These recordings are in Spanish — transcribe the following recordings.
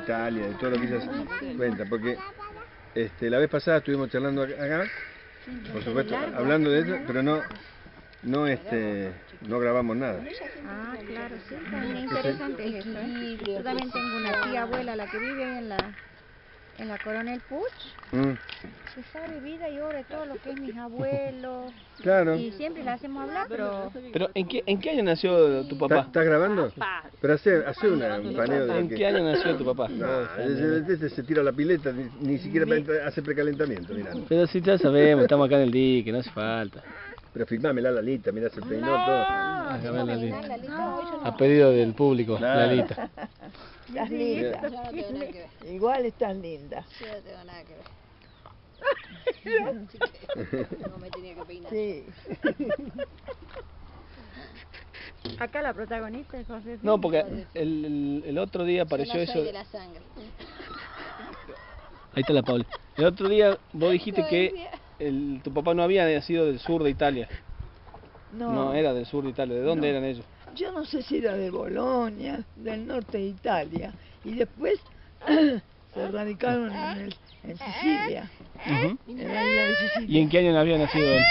Italia, de todo lo que ella cuenta, porque la vez pasada estuvimos charlando acá, por supuesto, hablando de eso, pero no grabamos nada. Ah, claro, sí, también interesante es eso, ¿eh? Yo también tengo una tía abuela, la que vive en la Coronel Puch, que sabe vida y obra de todo lo que es mis abuelos. Claro. Y siempre la hacemos hablar, pero... Pero ¿en qué año nació tu papá? ¿Estás grabando? Pero hace un paneo de ¿En qué año nació tu papá? No, se tira a la pileta, ni siquiera hace precalentamiento, mirá. Pero si ya sabemos, estamos acá en el dique, no hace falta. Pero firmame la Lalita, mirá, se peinó todo. Hágame Lalita. A pedido del público, Lalita. Estás linda. Igual estás linda. Yo no tengo nada que ver. No me tenía que peinar. Sí. Acá la protagonista es Josefina. No, porque el otro día apareció Yo no eso. soy de la sangre. Ahí está la Paula. El otro día vos dijiste que tu papá no había nacido del sur de Italia. No era del sur de Italia. ¿De dónde eran ellos? Yo no sé si era de Bolonia, del norte de Italia. Y después se radicaron en Sicilia, en la isla de Sicilia. ¿Y en qué año había nacido él?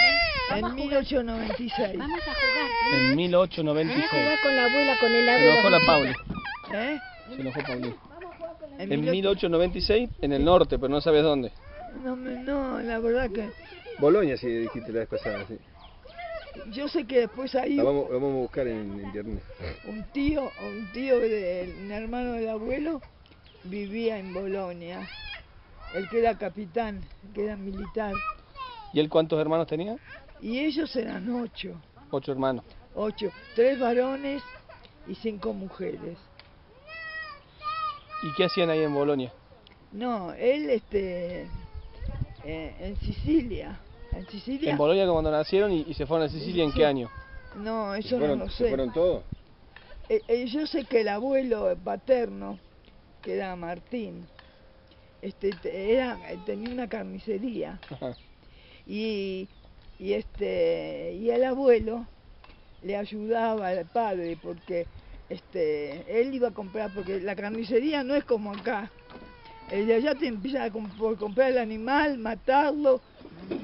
En 1896. Vamos a jugar. En Vamos a 1896. jugar con la abuela, con el Se abuelo. enojó la Paula. ¿Eh? Se enojó Paulina. En En 1896, en el norte, pero no sabes dónde. No, la verdad que Bolonia, sí, dijiste la vez pasada, sí. yo sé que después ahí Lo vamos a buscar en internet. un tío un hermano del abuelo vivía en Bolonia. El que era capitán, que era militar. ¿Y él cuántos hermanos tenía? Y ellos eran 8. 8 hermanos. 8, 3 varones y 5 mujeres. ¿Y qué hacían ahí en Bolonia? No, él en Sicilia. En Sicilia. En Bolonia cuando nacieron y se fueron a Sicilia, ¿en qué año? No, eso no lo ¿Se sé. fueron todos? Yo sé que el abuelo paterno, que era Martín, tenía una carnicería. Ajá. Y el abuelo le ayudaba al padre porque él iba a comprar, porque la carnicería no es como acá. El de allá te empieza por comprar el animal, matarlo,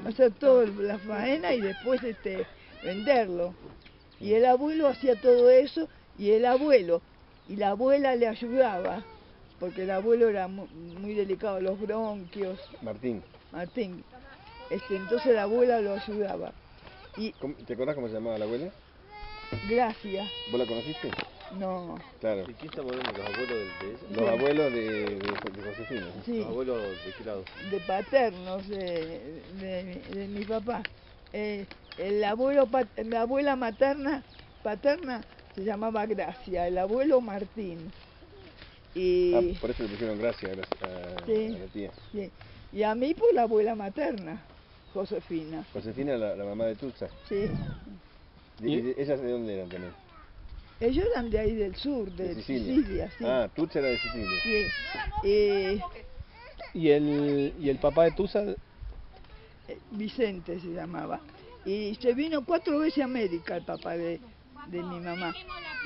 hacer toda la faena y después venderlo. Y el abuelo hacía todo eso, y el abuelo y la abuela le ayudaba, porque el abuelo era muy delicado de los bronquios. Martín. Entonces la abuela lo ayudaba. Y ¿Te acordás cómo se llamaba la abuela? Gracia. ¿Vos la conociste? No. Claro. ¿Y quién estamos hablando? ¿Los abuelos de ella? Los abuelos de Josefina. Sí. ¿Los abuelos de qué lado? De paternos de mi papá. La abuela paterna se llamaba Gracia, el abuelo Martín. Y por eso le pusieron Gracia a la tía. Sí. Y a mí por la abuela materna, Josefina. Josefina, la mamá de Tutsa. Sí. ¿Ellas de dónde eran también? Ellos eran de ahí del sur, de Sicilia, sí. Ah, Tutsa era de Sicilia. Sí. ¿Y el papá de Tusa? Vicente se llamaba. Y se vino 4 veces a América el papá de mi mamá.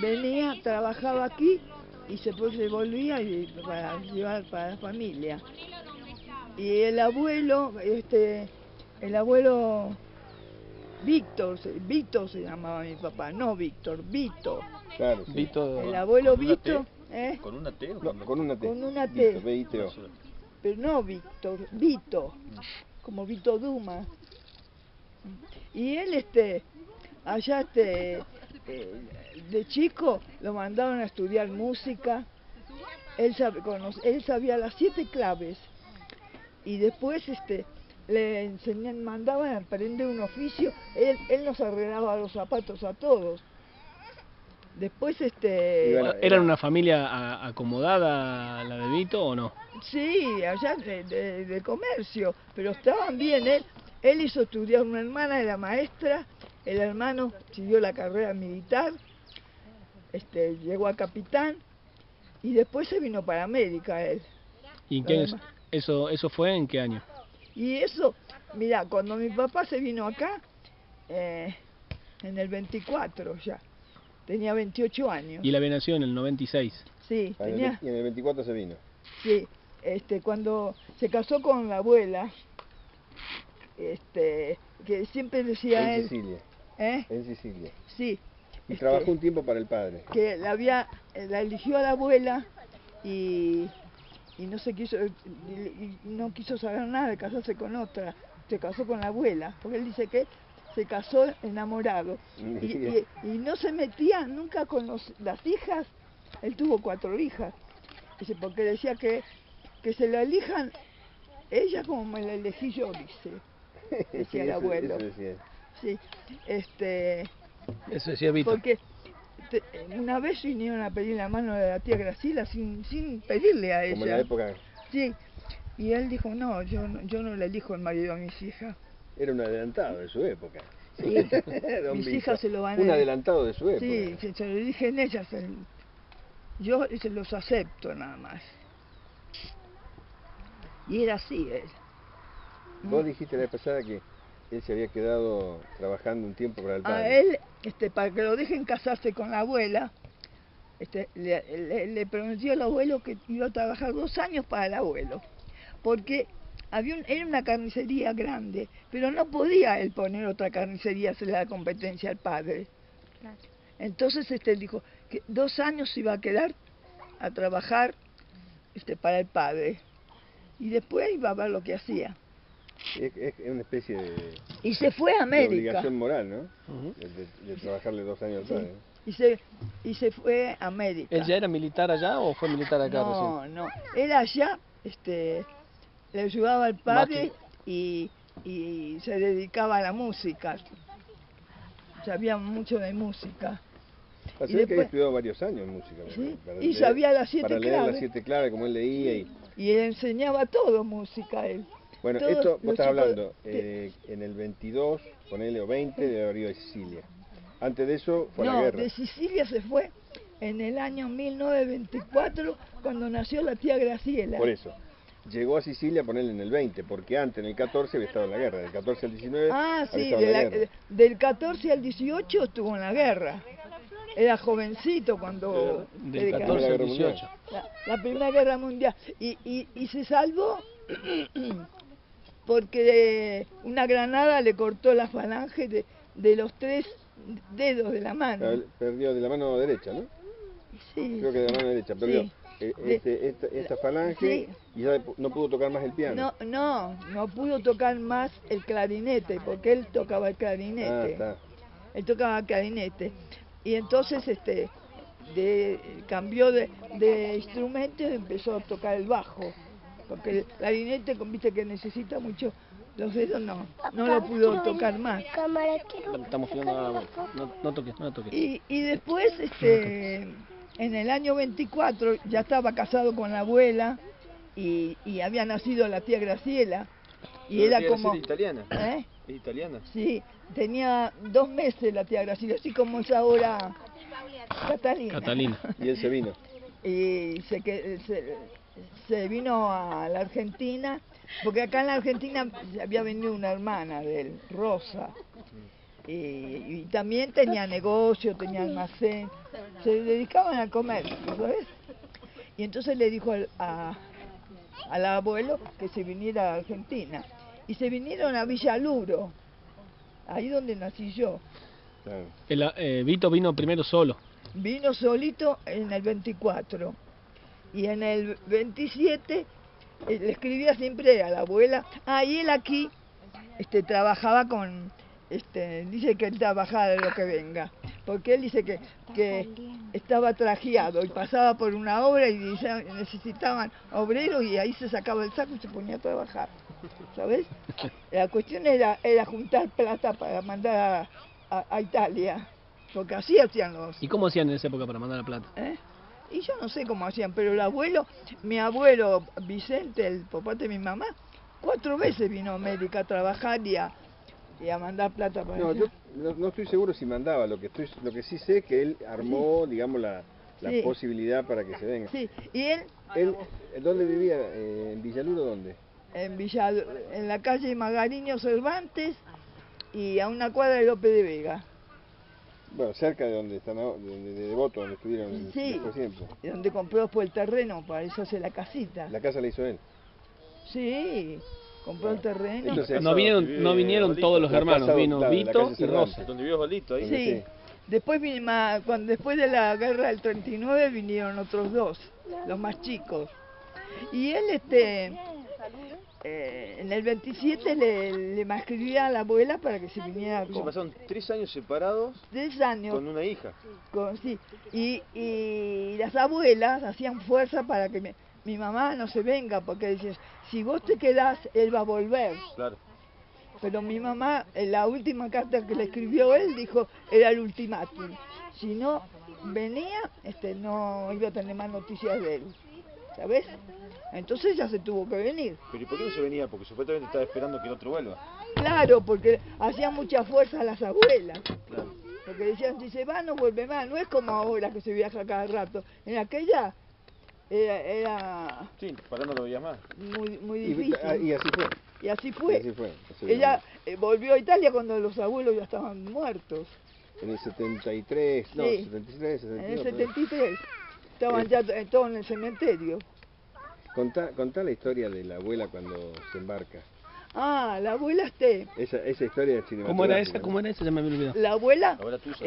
Venía, trabajaba aquí y se volvía para llevar para la familia. Y el abuelo Víctor se llamaba mi papá, no Víctor, Vito. Claro, sí. Vito. El abuelo Vito, ¿Con una T? No, con una T. Con una T. Vito, V-I-T-O. Pero no Víctor, Vito, como Vito Duma. Y él allá de chico lo mandaron a estudiar música. Él sabía las 7 claves. Y después le mandaban a aprender un oficio. Él nos arreglaba los zapatos a todos. Después ¿Eran una familia acomodada la de Vito o no? Sí, allá de comercio, pero estaban bien. Él hizo estudiar, una hermana era maestra, el hermano siguió la carrera militar, llegó a capitán y después se vino para América él. ¿Y en qué año? ¿Eso fue en qué año? Y eso, mira, cuando mi papá se vino acá, en el 24 ya, tenía 28 años. Y él había nacido en el 96. Sí, tenía... Y en el 24 se vino. Sí, cuando se casó con la abuela, que siempre decía En él... Sicilia. ¿Eh? En Sicilia. Sí. Y trabajó un tiempo para el padre. Que la eligió a la abuela y no se quiso, y no quiso saber nada de casarse con otra. Se casó con la abuela, porque él dice que se casó enamorado. Y no se metía nunca con las hijas. Él tuvo 4 hijas. Dice, porque decía que se la elijan ella como me la elegí yo, dice. Decía el abuelo. Eso decía. Sí, Eso decía Vito. porque una vez vinieron a pedir la mano de la tía Graciela sin pedirle a ella. Como en la época. Sí, y él dijo, no, yo no le elijo el marido a mis hijas. Era un adelantado de su época. Sí, Don mis Vito. hijas se lo van a... Un adelantado de su época. Sí, se lo eligen ellas. Yo se los acepto nada más. Y era así él. Vos dijiste la vez pasada que él se había quedado trabajando un tiempo para el padre. A él, para que lo dejen casarse con la abuela, le prometió al abuelo que iba a trabajar 2 años para el abuelo, porque era una carnicería grande, pero no podía él poner otra carnicería, hacerle la competencia al padre. Claro. Entonces dijo que 2 años se iba a quedar a trabajar para el padre, y después iba a ver lo que hacía. Es una especie de... Y se fue a de América. obligación moral, ¿no? Ujú. De trabajarle 2 años al padre. Y se fue a América. ¿Él ya era militar allá o fue militar acá recién? No, él allá le ayudaba al padre y se dedicaba a la música. Sabía mucho de música. Así Y que después- había estudiado varios años música. Sí, para y leer- sabía las 7 Para leer claves. las 7 claves, como él leía. Y él enseñaba todo música a él. Bueno, Todos esto los vos estás chicos hablando en el 22, ponele, o 20, de haber ido a Sicilia. Antes de eso fue a la No, guerra. de Sicilia se fue en el año 1924, cuando nació la tía Graciela. Por eso. Llegó a Sicilia a ponerle en el 20, porque antes, en el 14, había estado en la guerra. Del 14 al 19, Ah, había sí, estado en la guerra. del 14 al 18 estuvo en la guerra. Era jovencito cuando... Del le 14 al Guerra Mundial. 18. La Primera Guerra Mundial. Y se salvó porque una granada le cortó la falange de los 3 dedos de la mano. Perdió de la mano derecha, ¿no? Sí, Creo que de la mano derecha. Perdió sí. esta falange Sí. y ya no pudo tocar más el piano. No pudo tocar más el clarinete, porque él tocaba el clarinete. Ah, está. Él tocaba el clarinete. Y entonces cambió de instrumento y empezó a tocar el bajo. Porque el clarinete, viste que necesita mucho, los dedos no lo pudo tocar más. Estamos filmando. No toques. Y después, en el año 24, ya estaba casado con la abuela y había nacido la tía Graciela. Y era como... italiana. ¿Eh? ¿Es italiana? Sí, tenía 2 meses la tía Graciela, así como es ahora Catalina. Y él se vino. Y se vino a la Argentina, porque acá en la Argentina había venido una hermana de él, Rosa. Y también tenía negocio, tenía almacén, se dedicaban al comercio, ¿sabes? Y entonces le dijo al abuelo que se viniera a Argentina. Y se vinieron a Villaluro, ahí donde nací yo. Claro. Vito vino primero solo. Vino solito en el 24. Y en el 27 le escribía siempre a la abuela. Y él aquí trabajaba con... dice que él trabajaba de lo que venga. Porque él dice que estaba trajeado y pasaba por una obra y necesitaban obreros y ahí se sacaba el saco y se ponía a trabajar. ¿Sabes? La cuestión era juntar plata para mandar a Italia. Porque así hacían los... ¿Y cómo hacían en esa época para mandar la plata? Y yo no sé cómo hacían, pero mi abuelo Vicente, el papá de mi mamá, 4 veces vino a América a trabajar y a mandar plata para No, allá. yo no estoy seguro si mandaba. Lo que sí sé es que él armó, digamos, la Sí. posibilidad para que se venga. Sí, y él ¿Dónde vivía? ¿En Villaluro dónde? en la calle Magariño Cervantes y a una cuadra de López de Vega. Bueno, cerca de donde están ahora, de Devoto, donde estuvieron Sí, después siempre. y donde compró después el terreno, para eso hace la casita. La casa la hizo él. Sí, compró el terreno. Entonces, No vinieron todos los La hermanos, casa, vino claro, la Vito calle y Cervantes. Rosa. Donde vivió Osvaldito ahí. Sí, después, después de la guerra del 39 vinieron otros dos, los más chicos. Y él, en el 27 le escribía a la abuela para que se viniera Se pasaron 3 años separados 3 años. con una hija. Sí. Y las abuelas hacían fuerza para que mi mamá no se venga, porque decían, si vos te quedás, él va a volver. Claro. Pero mi mamá, en la última carta que le escribió él, dijo, era el ultimátum. Si no venía, no iba a tener más noticias de él. ¿Sabes? Entonces ya se tuvo que venir. Pero ¿y por qué no se venía? Porque supuestamente estaba esperando que el otro vuelva. Claro, porque hacían mucha fuerza a las abuelas. Claro. Porque decían, si se va no vuelve más. No es como ahora que se viaja cada rato. En aquella era Sí, para no lo veías más. muy difícil. Y así fue. Y así fue. Así fue. Así Ella volvió a Italia cuando los abuelos ya estaban muertos. En el 73, no, Sí. 73, 72. En el 73. Estaban ya todos en el cementerio. Contá la historia de la abuela cuando se embarca. Ah, la abuela Esa historia es cinematográfica. ¿Cómo era esa? ¿no? ¿Cómo era esa? Ya me había olvidado. La abuela, La abuela Tusa.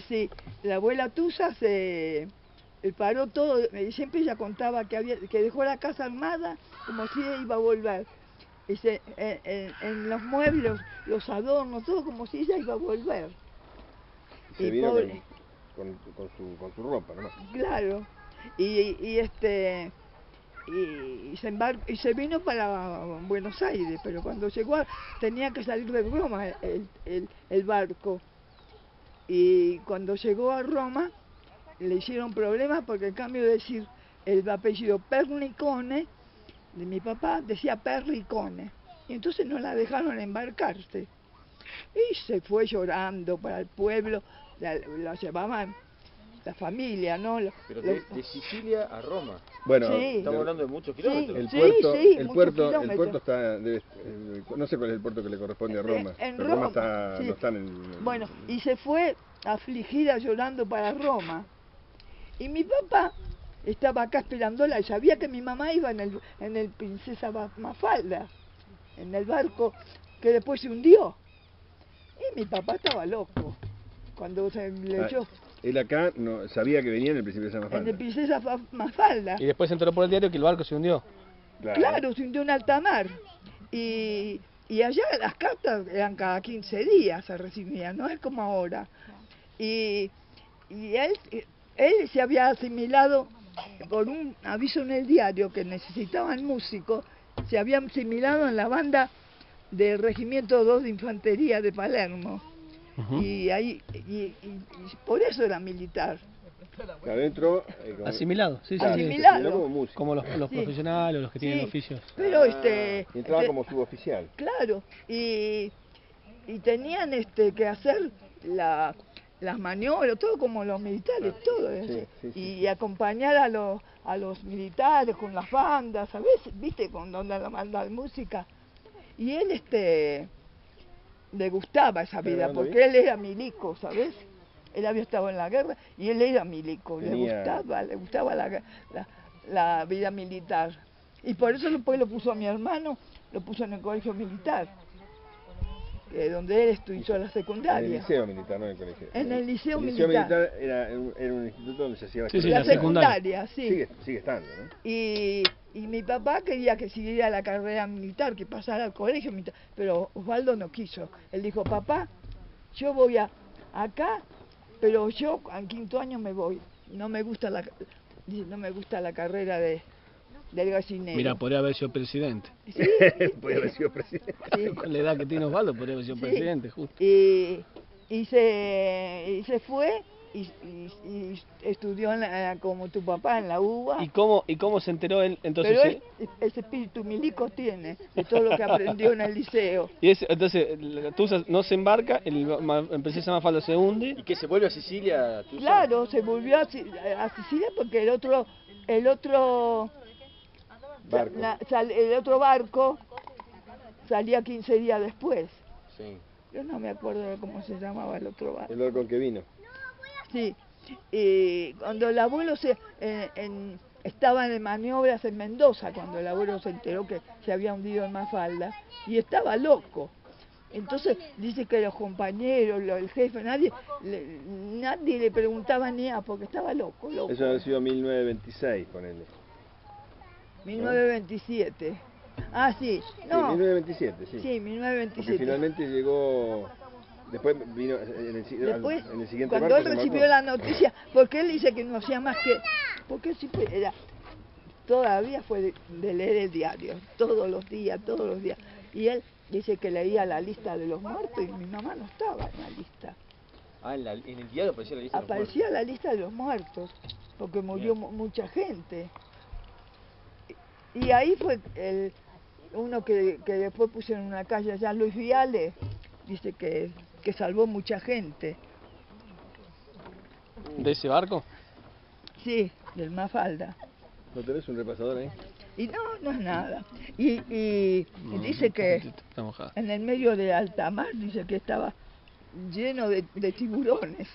sí, la abuela Tusa se paró todo, siempre ella contaba que dejó la casa armada como si ella iba a volver. Y en los muebles, los adornos, todo como si ella iba a volver. Se Y vino pobre- con su ropa, ¿no? Claro, y se vino para Buenos Aires, pero cuando llegó tenía que salir de Roma el barco. Y cuando llegó a Roma le hicieron problemas porque en cambio de decir el apellido Pernicone de mi papá decía Perricone. Y entonces no la dejaron embarcarse. Y se fue llorando para el pueblo, la llevaban la familia, ¿no? Pero de Sicilia a Roma. Bueno, Sí. Estamos hablando de muchos kilómetros. el Sí, puerto, sí, el muchos puerto, el kilómetros. puerto está, no sé cuál es el puerto que le corresponde a Roma. En pero Roma Roma, está, sí. no está en Bueno, y se fue afligida llorando para Roma. Y mi papá estaba acá esperándola y sabía que mi mamá iba en el Princesa Mafalda, en el barco que después se hundió. Y mi papá estaba loco cuando se le echó Él acá no sabía que venía en el Principio de San en el Mafalda. Princesa Mafalda. Y después se enteró por el diario que el barco se hundió. Claro, se hundió en alta mar. Y allá las cartas eran cada 15 días se recibían, no es como ahora. Y él se había asimilado por un aviso en el diario que necesitaban músicos, se había asimilado en la banda del Regimiento 2 de Infantería de Palermo. Y por eso era militar. Adentro, Asimilado, sí, sí, Asimilado. como músico. Como los Sí. profesionales, los que tienen Sí, oficios. pero Y entraba como suboficial. claro, y tenían que hacer las maniobras, todo como los militares, todo eso. Sí. Y acompañar a los militares con las bandas, ¿sabes? ¿Viste? Con donde la banda de música. Y él le gustaba esa vida, hablando porque él era milico, ¿sabes? Él había estado en la guerra y él era milico, le gustaba la vida militar. Y por eso después lo puso a mi hermano, lo puso en el colegio militar, donde él estudió la En secundaria. el liceo militar, no en el colegio. En el liceo El liceo militar. era un instituto donde se hacía Sí, sí, La la secundaria, sí. Sigue estando, ¿no? Y mi papá quería que siguiera la carrera militar, que pasara al colegio militar, pero Osvaldo no quiso. Él dijo, papá, yo voy acá, pero yo en 5.º año me voy. No me gusta la carrera del gallinero. Mira, podría haber sido presidente. Sí, Podría haber sido presidente. sí. Con la edad que tiene Osvaldo, podría haber sido Sí. presidente, justo. Y se fue y estudió como tu papá en la UBA. ¿Y cómo se enteró él entonces? Pero él ese espíritu milico tiene, de todo lo que aprendió en el liceo. Entonces, la Tusa no se embarca, el Princesa Mafalda se hunde. ¿Y que se vuelve a Sicilia? ¿Tú Claro, se volvió a Sicilia porque el otro Barco. el otro barco salía 15 días después. Sí. Yo no me acuerdo de cómo se llamaba el otro barco. El barco que vino. Sí. Y cuando el abuelo estaba en maniobras en Mendoza, cuando el abuelo se enteró que se había hundido en Mafalda, y estaba loco. Entonces dice que los compañeros, el jefe, nadie le preguntaba ni a porque estaba loco. Eso ha sido 1926, ponele. 1927. Ah, sí. No. Sí, 1927, sí. Sí, 1927. Porque finalmente llegó... Después vino en el siguiente cuando él barco, recibió la noticia, porque él dice que no hacía más que... Porque él siempre todavía fue de leer el diario, todos los días. Y él dice que leía la lista de los muertos y mi mamá no estaba en la lista. Ah, en el diario aparecía la lista de los Aparecía la lista de los muertos, porque murió mucha gente. Y ahí fue uno que después pusieron en una calle allá, Luis Viale, dice que salvó mucha gente. ¿De ese barco? Sí, del Mafalda. ¿No tenés un repasador ahí? Y no es nada. Y dice que en el medio de alta mar, dice que estaba lleno de tiburones.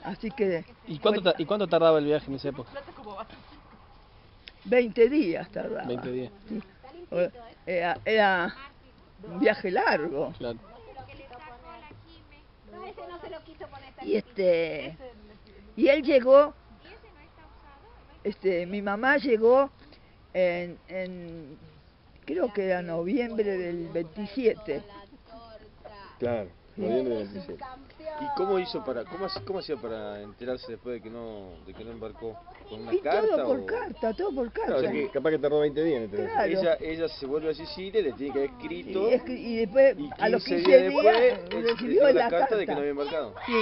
Así que... ¿Y cuánto tardaba el viaje en esa época? 20 días tardaba. 20 días. Sí. Era un viaje largo. Claro. Y él llegó, mi mamá llegó creo que era noviembre del 27. Claro, noviembre del 27. ¿Y cómo hizo cómo hacía para enterarse después de que no embarcó? ¿Con una Y carta? todo por carta. Claro, o sea que capaz que tardó 20 días en enterarse. Claro. Ella se vuelve a Sicilia, le tiene que haber escrito. Y después, y a los 15 días días, después recibió la carta de que no había embarcado. Sí.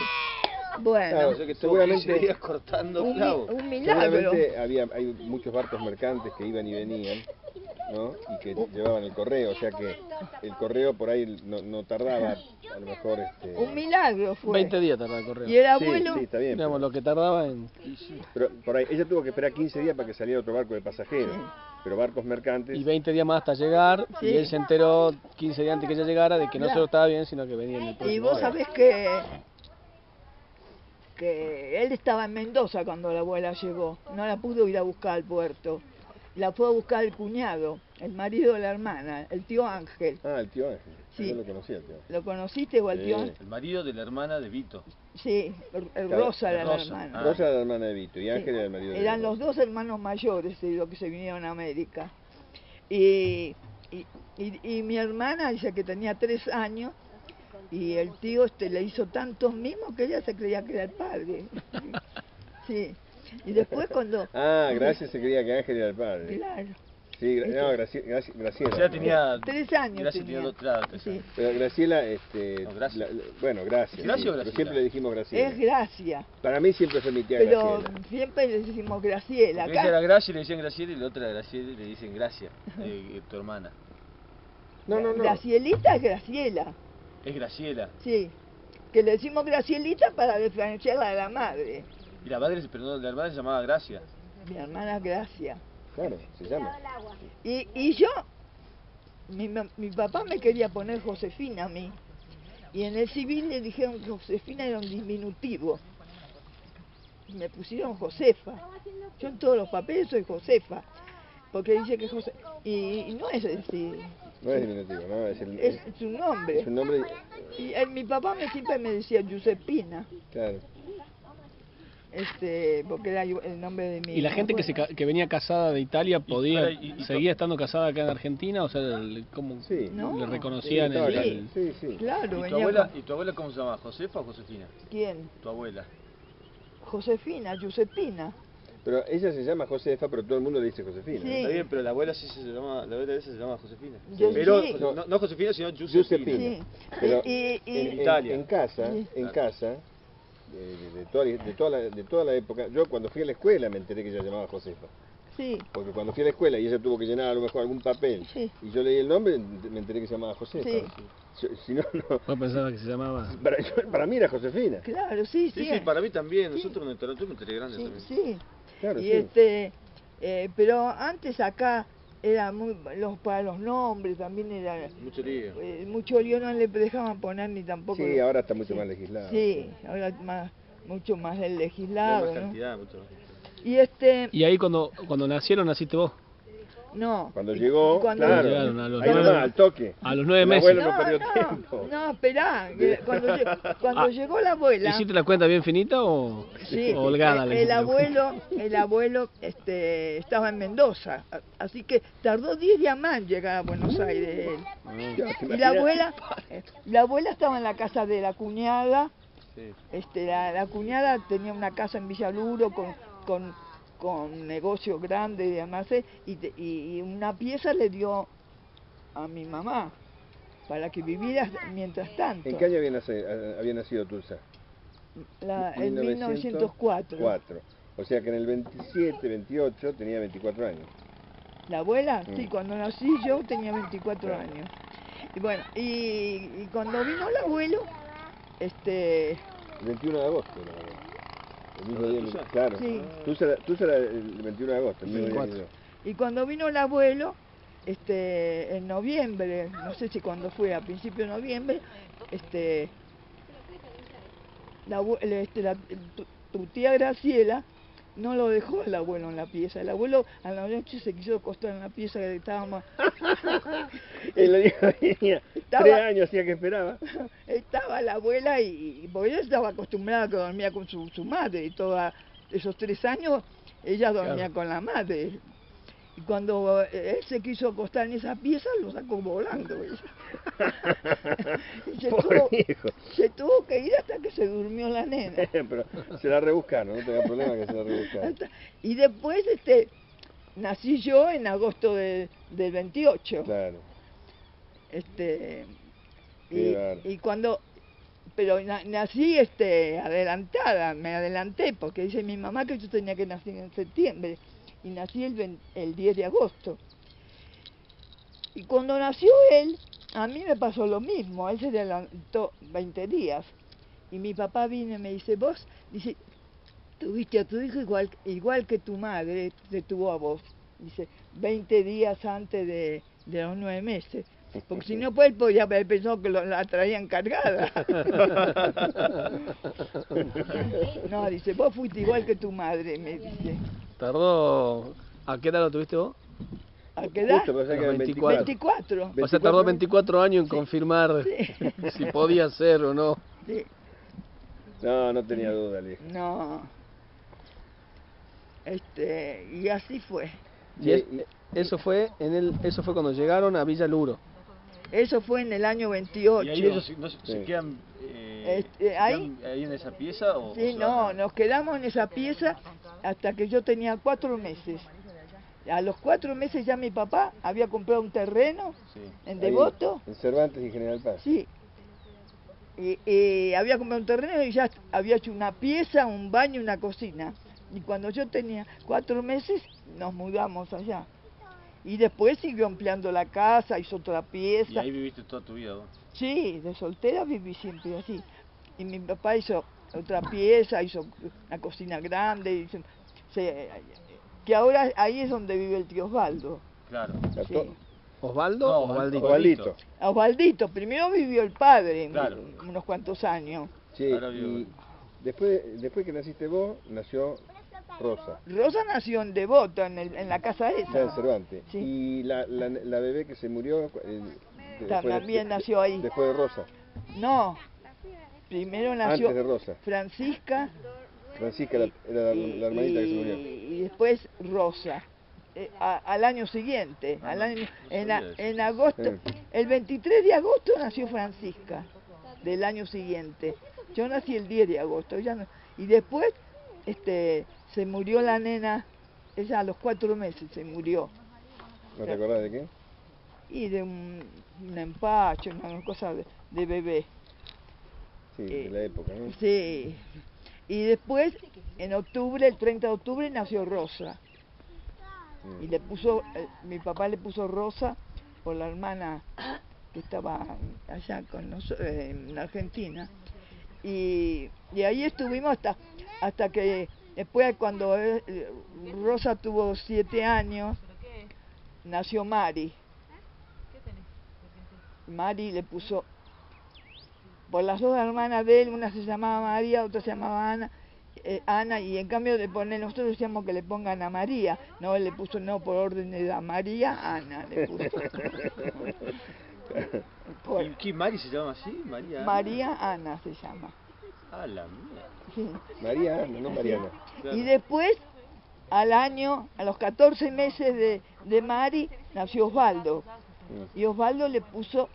Bueno, Claro, O sea que estuvo seguramente 15 días cortando clavos. un milagro. Seguramente hay muchos barcos mercantes que iban y venían, ¿no? Y que llevaban el correo, o sea que el correo por ahí no tardaba, a lo mejor... Un milagro fue. 20 días tardaba el correo. Y el Sí, abuelo, sí, está bien. Digamos, lo que tardaba en... Pero por ahí, ella tuvo que esperar 15 días para que saliera otro barco de pasajeros, pero barcos mercantes... Y 20 días más hasta llegar, Sí. y él se enteró 15 días antes que ella llegara de que no Claro. solo estaba bien, sino que venía en el y próximo vos año. sabés que él estaba en Mendoza cuando la abuela llegó, no la pudo ir a buscar al puerto, la fue a buscar el cuñado, el marido de la hermana, el tío Ángel. Ah, el tío Ángel, Sí. yo lo conocía el tío Ángel. ¿Lo conociste o al Sí. tío Ángel? El marido de la hermana de Vito. Sí, el Claro, Rosa era la Rosa. hermana. Ah. Rosa era la hermana de Vito y Sí. Ángel era el marido de Eran Rosa. los dos hermanos mayores de los que se vinieron a América. Y mi hermana dice que tenía 3 años y el tío le hizo tantos mimos que ella se creía que era el padre. Sí. Y después cuando... Ah, Gracia se creía que Ángel era el padre. Claro. Sí, no, Graciela. O sea, tenía 3 años Gracia tenía. tenía 3 Sí. años. Pero Graciela, No, Gracia. bueno, Gracia. ¿Es Gracia sí, o pero Graciela? siempre le dijimos Graciela. Es Gracia, Para mí siempre fue mi tía pero Graciela. siempre le decimos Graciela. Ella era Gracia y le decían Graciela y la otra era Graciela y le dicen Gracia, tu hermana. No. Gracielita es Graciela, Es Graciela. sí. Que le decimos Gracielita para diferenciarla de la madre. Y la madre, perdón, la hermana se llamaba Gracia. Mi hermana Gracia. Claro, se llama. Y yo, mi papá me quería poner Josefina a mí. Y en el civil le dijeron que Josefina era un diminutivo. Y me pusieron Josefa. Yo en todos los papeles soy Josefa. Porque dice que José... Y no es decir... No es diminutivo, ¿no? Es su nombre. Es un nombre, Y mi papá siempre me decía Giuseppina. claro. Porque era el nombre de mi... ¿Y la gente que venía casada de Italia podía y seguía estando casada acá en Argentina? O sea, ¿cómo Sí. No. le reconocían Sí, estaba el... Sí, sí. Claro, ¿Y venía tu abuela cómo se llama? ¿Josefa o Josefina? ¿Quién? Tu abuela. Josefina, Giuseppina. Pero ella se llama Josefa, pero todo el mundo le dice Josefina. Sí. Está bien, pero la abuela sí se llama, la abuela de esa se llama Josefina. Yo Pero sí. no Josefina, sino Giuseppina. Giuseppina. Sí. Pero Y- en Italia. casa, Sí. en casa, de toda la época, yo cuando fui a la escuela me enteré que ella se llamaba Josefa. sí, Porque cuando fui a la escuela y ella tuvo que llenar a lo mejor algún papel Sí. y yo leí el nombre, me enteré que se llamaba Josefa. Sí. Si no, no. Vos pensabas que se llamaba... Para mí era Josefina. claro, sí, Sí, sí. sí, para mí también. Nosotros yo me enteré grande Sí, también. sí. Claro, Y sí. pero antes acá era muy, para los nombres también era Mucho lío. mucho lío, no le dejaban poner ni tampoco. Sí, ahora está mucho más legislado. Sí, ahora mucho más el legislado, Hay más ¿no? cantidad, mucho más. Y Y ahí cuando nacieron, naciste vos. no. Cuando llegó, cuando claro, llegaron a los ahí 9 nomás, al toque. A los 9 El meses. abuelo no perdió tiempo. No, esperá, que cuando llegó la abuela. ¿Hiciste la cuenta bien finita o Sí, o holgada? le el hiciste? abuelo estaba en Mendoza, así que tardó 10 días más en llegar a Buenos Aires él. Y la abuela estaba en la casa de la cuñada. Sí. La cuñada tenía una casa en Villaluro con negocio grande y demás, y una pieza le dio a mi mamá para que viviera mientras tanto. ¿En qué año había nacido Tulsa? En 1904. 4. O sea que en el 27, 28 tenía 24 años. ¿La abuela? Sí, cuando nací yo tenía 24 años. Y bueno, y cuando vino el abuelo, El 21 de agosto. El mismo día, ¿Tulsa? claro. Sí. Tulsa era el 21 de agosto, el mismo día que yo. Y cuando vino el abuelo, en noviembre, no sé si cuando fue, a principio de noviembre, tu tía Graciela no lo dejó el abuelo en la pieza. El abuelo a la noche se quiso acostar en la pieza que estábamos. El hijo tenía 3 años, hacía que esperaba. Estaba la abuela y porque ella estaba acostumbrada a que dormía con su madre, y todos esos 3 años ella dormía con la madre. Y cuando él se quiso acostar en esa pieza, lo sacó volando. Y se tuvo que ir hasta que se durmió la nena. Pero se la rebuscaron, no tenga problema que se la rebuscaron. Y después nací yo en agosto del 28. Claro. Y cuando... Pero nací adelantada, me adelanté, porque dice mi mamá que yo tenía que nacer en septiembre. Y nací el 10 de agosto. Y cuando nació él, a mí me pasó lo mismo, él se adelantó 20 días. Y mi papá vino y me dice, vos, dice, tuviste a tu hijo igual que tu madre te tuvo a vos. Dice, 20 días antes de los 9 meses. Porque si no, pues él podía haber pensado que la traían cargada. No, dice, vos fuiste igual que tu madre, me dice. Tardó... ¿A qué edad lo tuviste vos? ¿A qué edad? Justo, pensé que eran 24. O sea, tardó 24 años en confirmar si podía ser o no. Sí. No tenía duda, le dije. No. Y así fue. Eso fue cuando llegaron a Villa Luro. Eso fue en el año 28. ¿Y ahí ellos se quedan ahí en esa pieza? ¿O, sí, no, nos quedamos en esa pieza hasta que yo tenía 4 meses. A los 4 meses ya mi papá había comprado un terreno en Devoto. En Cervantes y General Paz. Sí. Y había comprado un terreno y ya había hecho una pieza, un baño y una cocina. Y cuando yo tenía 4 meses nos mudamos allá. Y después siguió ampliando la casa, hizo otra pieza. ¿Y ahí viviste toda tu vida vos? Sí, de soltera viví siempre así. Y mi papá hizo otra pieza, hizo una cocina grande, que ahora ahí es donde vive el tío Osvaldo. Claro. Sí. ¿Osvaldo No, o Osvaldito? Osvaldito. Osvaldito, primero vivió el padre, Claro. unos cuantos años. Sí, Ahora vivo. y después que naciste vos, nació Rosa. Rosa nació en Devoto, en la casa Ya en esa. Cervantes. Sí. Y la bebé que se murió También nació ahí. después de Rosa. No, primero nació Antes de Rosa. Francisca. Francisca era la hermanita que se murió. Y después Rosa. Al año siguiente, en agosto, el 23 de agosto nació Francisca, del año siguiente. Yo nací el 10 de agosto, y después se murió la nena, ella a los 4 meses se murió. ¿No te acordás de qué? Y de un empacho, una cosa de bebé. Sí, de la época, ¿no? Sí. Y después, en octubre, el 30 de octubre, nació Rosa. Y mi papá le puso Rosa por la hermana que estaba allá con nosotros, en Argentina. Y ahí estuvimos hasta que después, cuando Rosa tuvo 7 años, nació Mari. Mari le puso, por las dos hermanas de él, una se llamaba María, otra se llamaba Ana, y en cambio de poner, nosotros decíamos que le pongan a María, no, él le puso no por orden de edad, María, Ana le puso. ¿Y qué Mari se llama así? María Ana se llama. Ah, la mía. Sí. María Ana, no Mariana. Claro. Y después, al año, a los 14 meses de Mari, nació Osvaldo. Y Osvaldo le puso,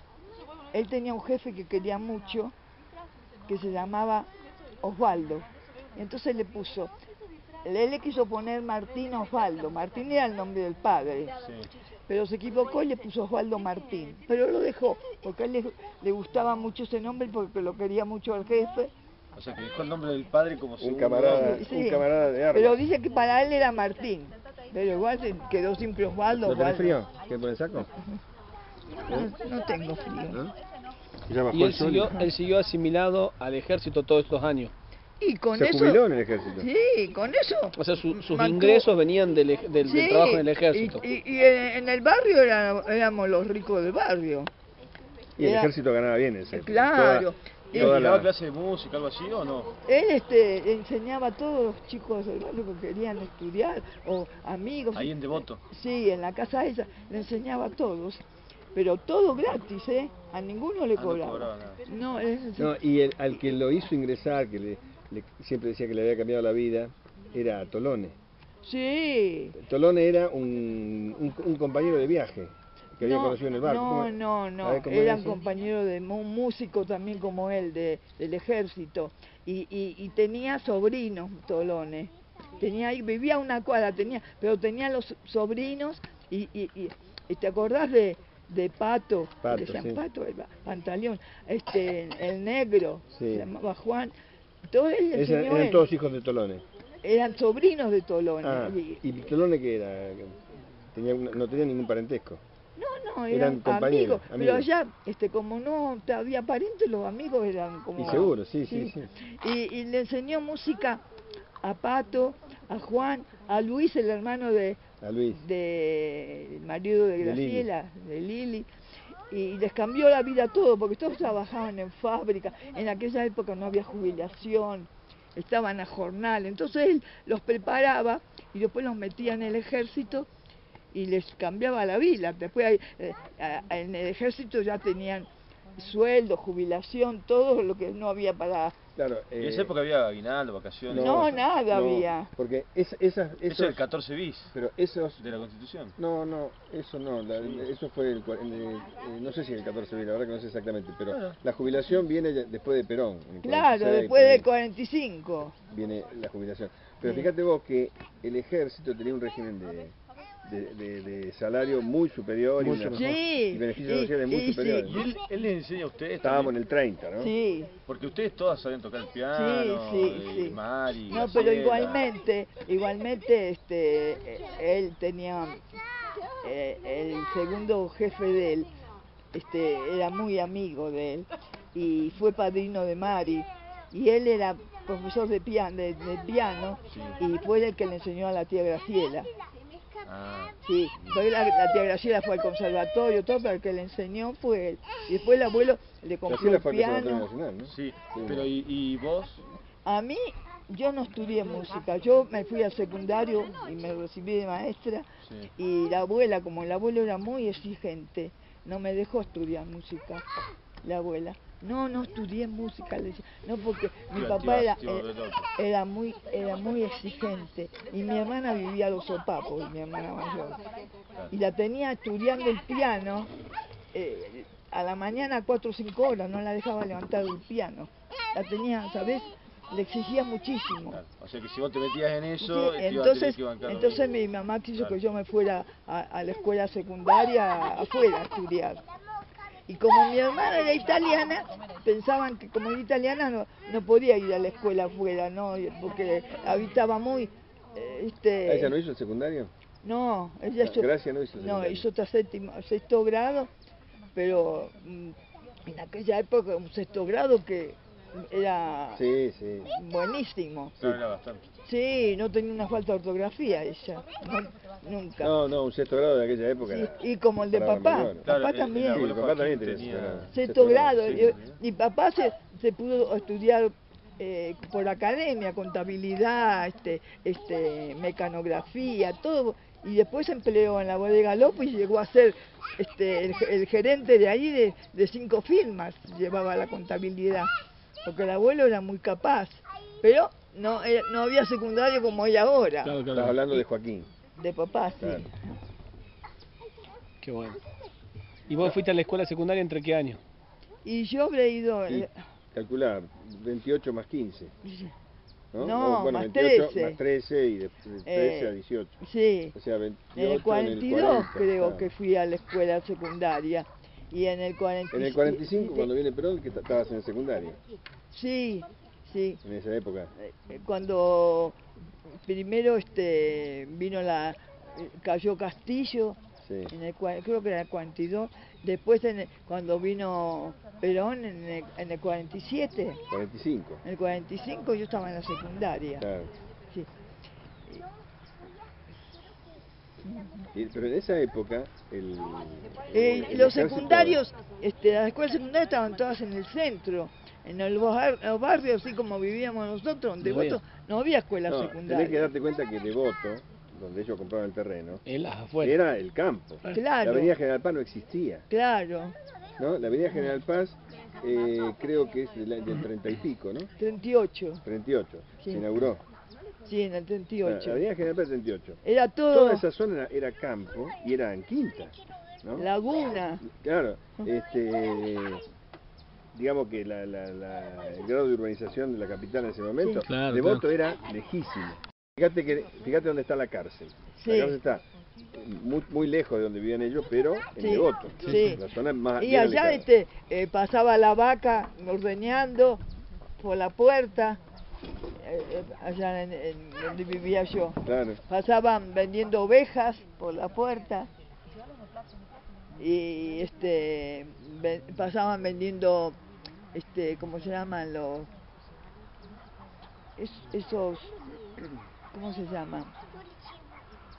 él tenía un jefe que quería mucho, que se llamaba Osvaldo. Y entonces le puso, él le quiso poner Martín Osvaldo. Martín era el nombre del padre. Sí. Pero se equivocó y le puso Osvaldo Martín. Pero lo dejó, porque a él le gustaba mucho ese nombre, porque lo quería mucho al jefe. O sea, que dejó el nombre del padre como Un segundo camarada, nombre. Sí. un camarada de armas. Pero dice que para él era Martín. Pero igual se quedó siempre Osvaldo. ¿No tenés Osvaldo. frío? ¿Qué por el saco? No tengo frío. ¿No? Ya bajó Y el sol. él siguió asimilado al ejército todos estos años. Y con Se eso... jubiló en el ejército. Sí, con eso. O sea, sus mantuvo- ingresos venían del Sí, trabajo en el ejército. Y en el barrio éramos los ricos del barrio. Y el Era- ejército ganaba bien ese. Claro. ¿Y Toda daba la- clase de música, algo así o no? Él enseñaba a todos los chicos del barrio que querían estudiar, o amigos. Ahí en Devoto. Sí, en la casa esa, le enseñaba a todos. Pero todo gratis, ¿eh? A ninguno le Ah, no cobraba. cobraba nada. No, No, y al que lo hizo ingresar, que siempre decía que le había cambiado la vida, era Tolone. sí. Tolone era un compañero de viaje que había conocido en el barco. ¿Cómo- No, a ver, ¿cómo eran es? compañeros de un músico también como él, del ejército. Y tenía sobrinos, Tolone. Vivía a una cuadra, pero tenía los sobrinos y ¿te acordás de Pato? Pato, Le decían sí. Pato, el Pantaleón, el negro, Sí. se llamaba Juan. Todo él le enseñó Eran él. todos hijos de Tolone. Eran sobrinos de Tolone. Ah, ¿y Tolone qué era? No tenía ningún parentesco. No, Eran eran compañeros, amigos, pero amigos. allá, como no había parientes, los amigos eran como... Y seguro, sí. Y le enseñó música a Pato, a Juan, a Luis, el hermano de A Luis. el marido de De Lili. Graciela, de Lili, y les cambió la vida a todos, porque todos trabajaban en fábrica, en aquella época no había jubilación, estaban a jornal, entonces él los preparaba y después los metía en el ejército y les cambiaba la vida. Después en el ejército ya tenían sueldo, jubilación, todo lo que no había para... Claro, En esa época había aguinaldo, vacaciones. No, nada había. Porque Eso es el 14 bis pero esos... de la Constitución. No, eso no, eso fue no sé si el 14 de la verdad que no sé exactamente, pero Claro. la jubilación viene después de Perón. en el Claro, 46, después por ahí del 45. viene la jubilación. Pero Sí. fíjate vos que el ejército tenía un régimen de salario muy superior y, Sí, y beneficios sociales muy y sí. superiores. Y él les enseña a ustedes Estábamos en también, el 30, ¿no? Sí. porque ustedes todas sabían tocar el piano, Sí. Mari, No, pero Graciela. igualmente él tenía, el segundo jefe de él, era muy amigo de él y fue padrino de Mari y él era profesor de piano Sí. y fue el que le enseñó a la tía Graciela. Ah, Sí, porque la tía Graciela fue al conservatorio, todo, pero el que le enseñó fue él. Y después el abuelo le compró Graciela el fue al Conservatorio piano. Nacional, ¿no? sí. Sí. Pero ¿y vos? A mí, yo no estudié música, yo me fui al secundario y me recibí de maestra. Sí. Y la abuela, como el abuelo era muy exigente, no me dejó estudiar música, la abuela. No estudié música, le decía. No, porque mi Tío, papá tío, era muy exigente. Y mi hermana vivía a los sopapos, mi hermana mayor. Y la tenía estudiando el piano, a la mañana 4 o 5 horas, no la dejaba levantar del piano. La tenía, ¿sabes? Le exigía muchísimo. Claro. O sea que si vos te metías en Sí, eso, te iba a tener que bancar lo entonces mismo. mi mamá quiso Claro. que yo me fuera a la escuela secundaria afuera a estudiar. Y como mi hermana era italiana, pensaban que como era italiana no podía ir a la escuela afuera, ¿no? Porque habitaba muy... ¿Ella no hizo el secundario? No, ella Gracia no hizo el no, secundario. hizo hasta sexto grado, pero en aquella época un sexto grado que era Sí, sí. buenísimo. Claro, era bastante. Sí, no tenía una falta de ortografía ella, nunca. No, un sexto grado de aquella época Sí, era. y como el de palabra papá, menor. Claro, papá el también. Sí, abuelo mi papá también Joaquín tenía tenía- Sexto grado, sí. mi papá se pudo estudiar por academia, contabilidad, mecanografía, todo, y después se empleó en la bodega López y llegó a ser el gerente de ahí de 5 firmas, llevaba la contabilidad, porque el abuelo era muy capaz, pero no había secundario como hay ahora, Claro, Estás claro. hablando de Joaquín. de papá, sí. Claro. Qué bueno. ¿Y vos fuiste a la escuela secundaria entre qué años? Y yo habré ido, Y calcular 28 más 15. ¿No? No, Bueno, más 28 13. más 13 y de 13 a 18. sí. O sea, 28 En el 42 40, creo claro. que fui a la escuela secundaria y en el 45... En el 45, cuando viene Perón, que estabas en secundaria, Sí, sí. en esa época. Cuando primero vino cayó Castillo, Sí. creo que era el 42, después cuando vino Perón en el 47, 45. en el 45 yo estaba en la secundaria. Claro. Sí. Pero en esa época, el Los ejército- secundarios, las escuelas secundarias estaban todas en el centro, en los barrios, así como vivíamos nosotros, donde No había. no había escuelas No, tenés que secundarias. darte cuenta que Devoto, donde ellos compraban el terreno, En las afueras. era el campo. Claro. La avenida General Paz no existía, Claro, ¿no? La avenida General Paz creo que es del 30 y pico, ¿no? 38, 38, Sí. se inauguró. sí, en el La 38. avenida General Paz 38. Era todo Toda esa zona era campo y eran quintas, ¿no? laguna. Claro, digamos que el grado de urbanización de la capital en ese momento, Sí. Claro, Devoto era lejísimo. Fíjate dónde está la cárcel. Sí. La cárcel está muy lejos de donde vivían ellos, pero en Sí, Devoto. sí. La zona más Y bien allá alejada. pasaba la vaca ordeñando por la puerta, allá en donde vivía yo. Claro. Pasaban vendiendo ovejas por la puerta y pasaban vendiendo ¿cómo se llaman esos? ¿Cómo se llaman?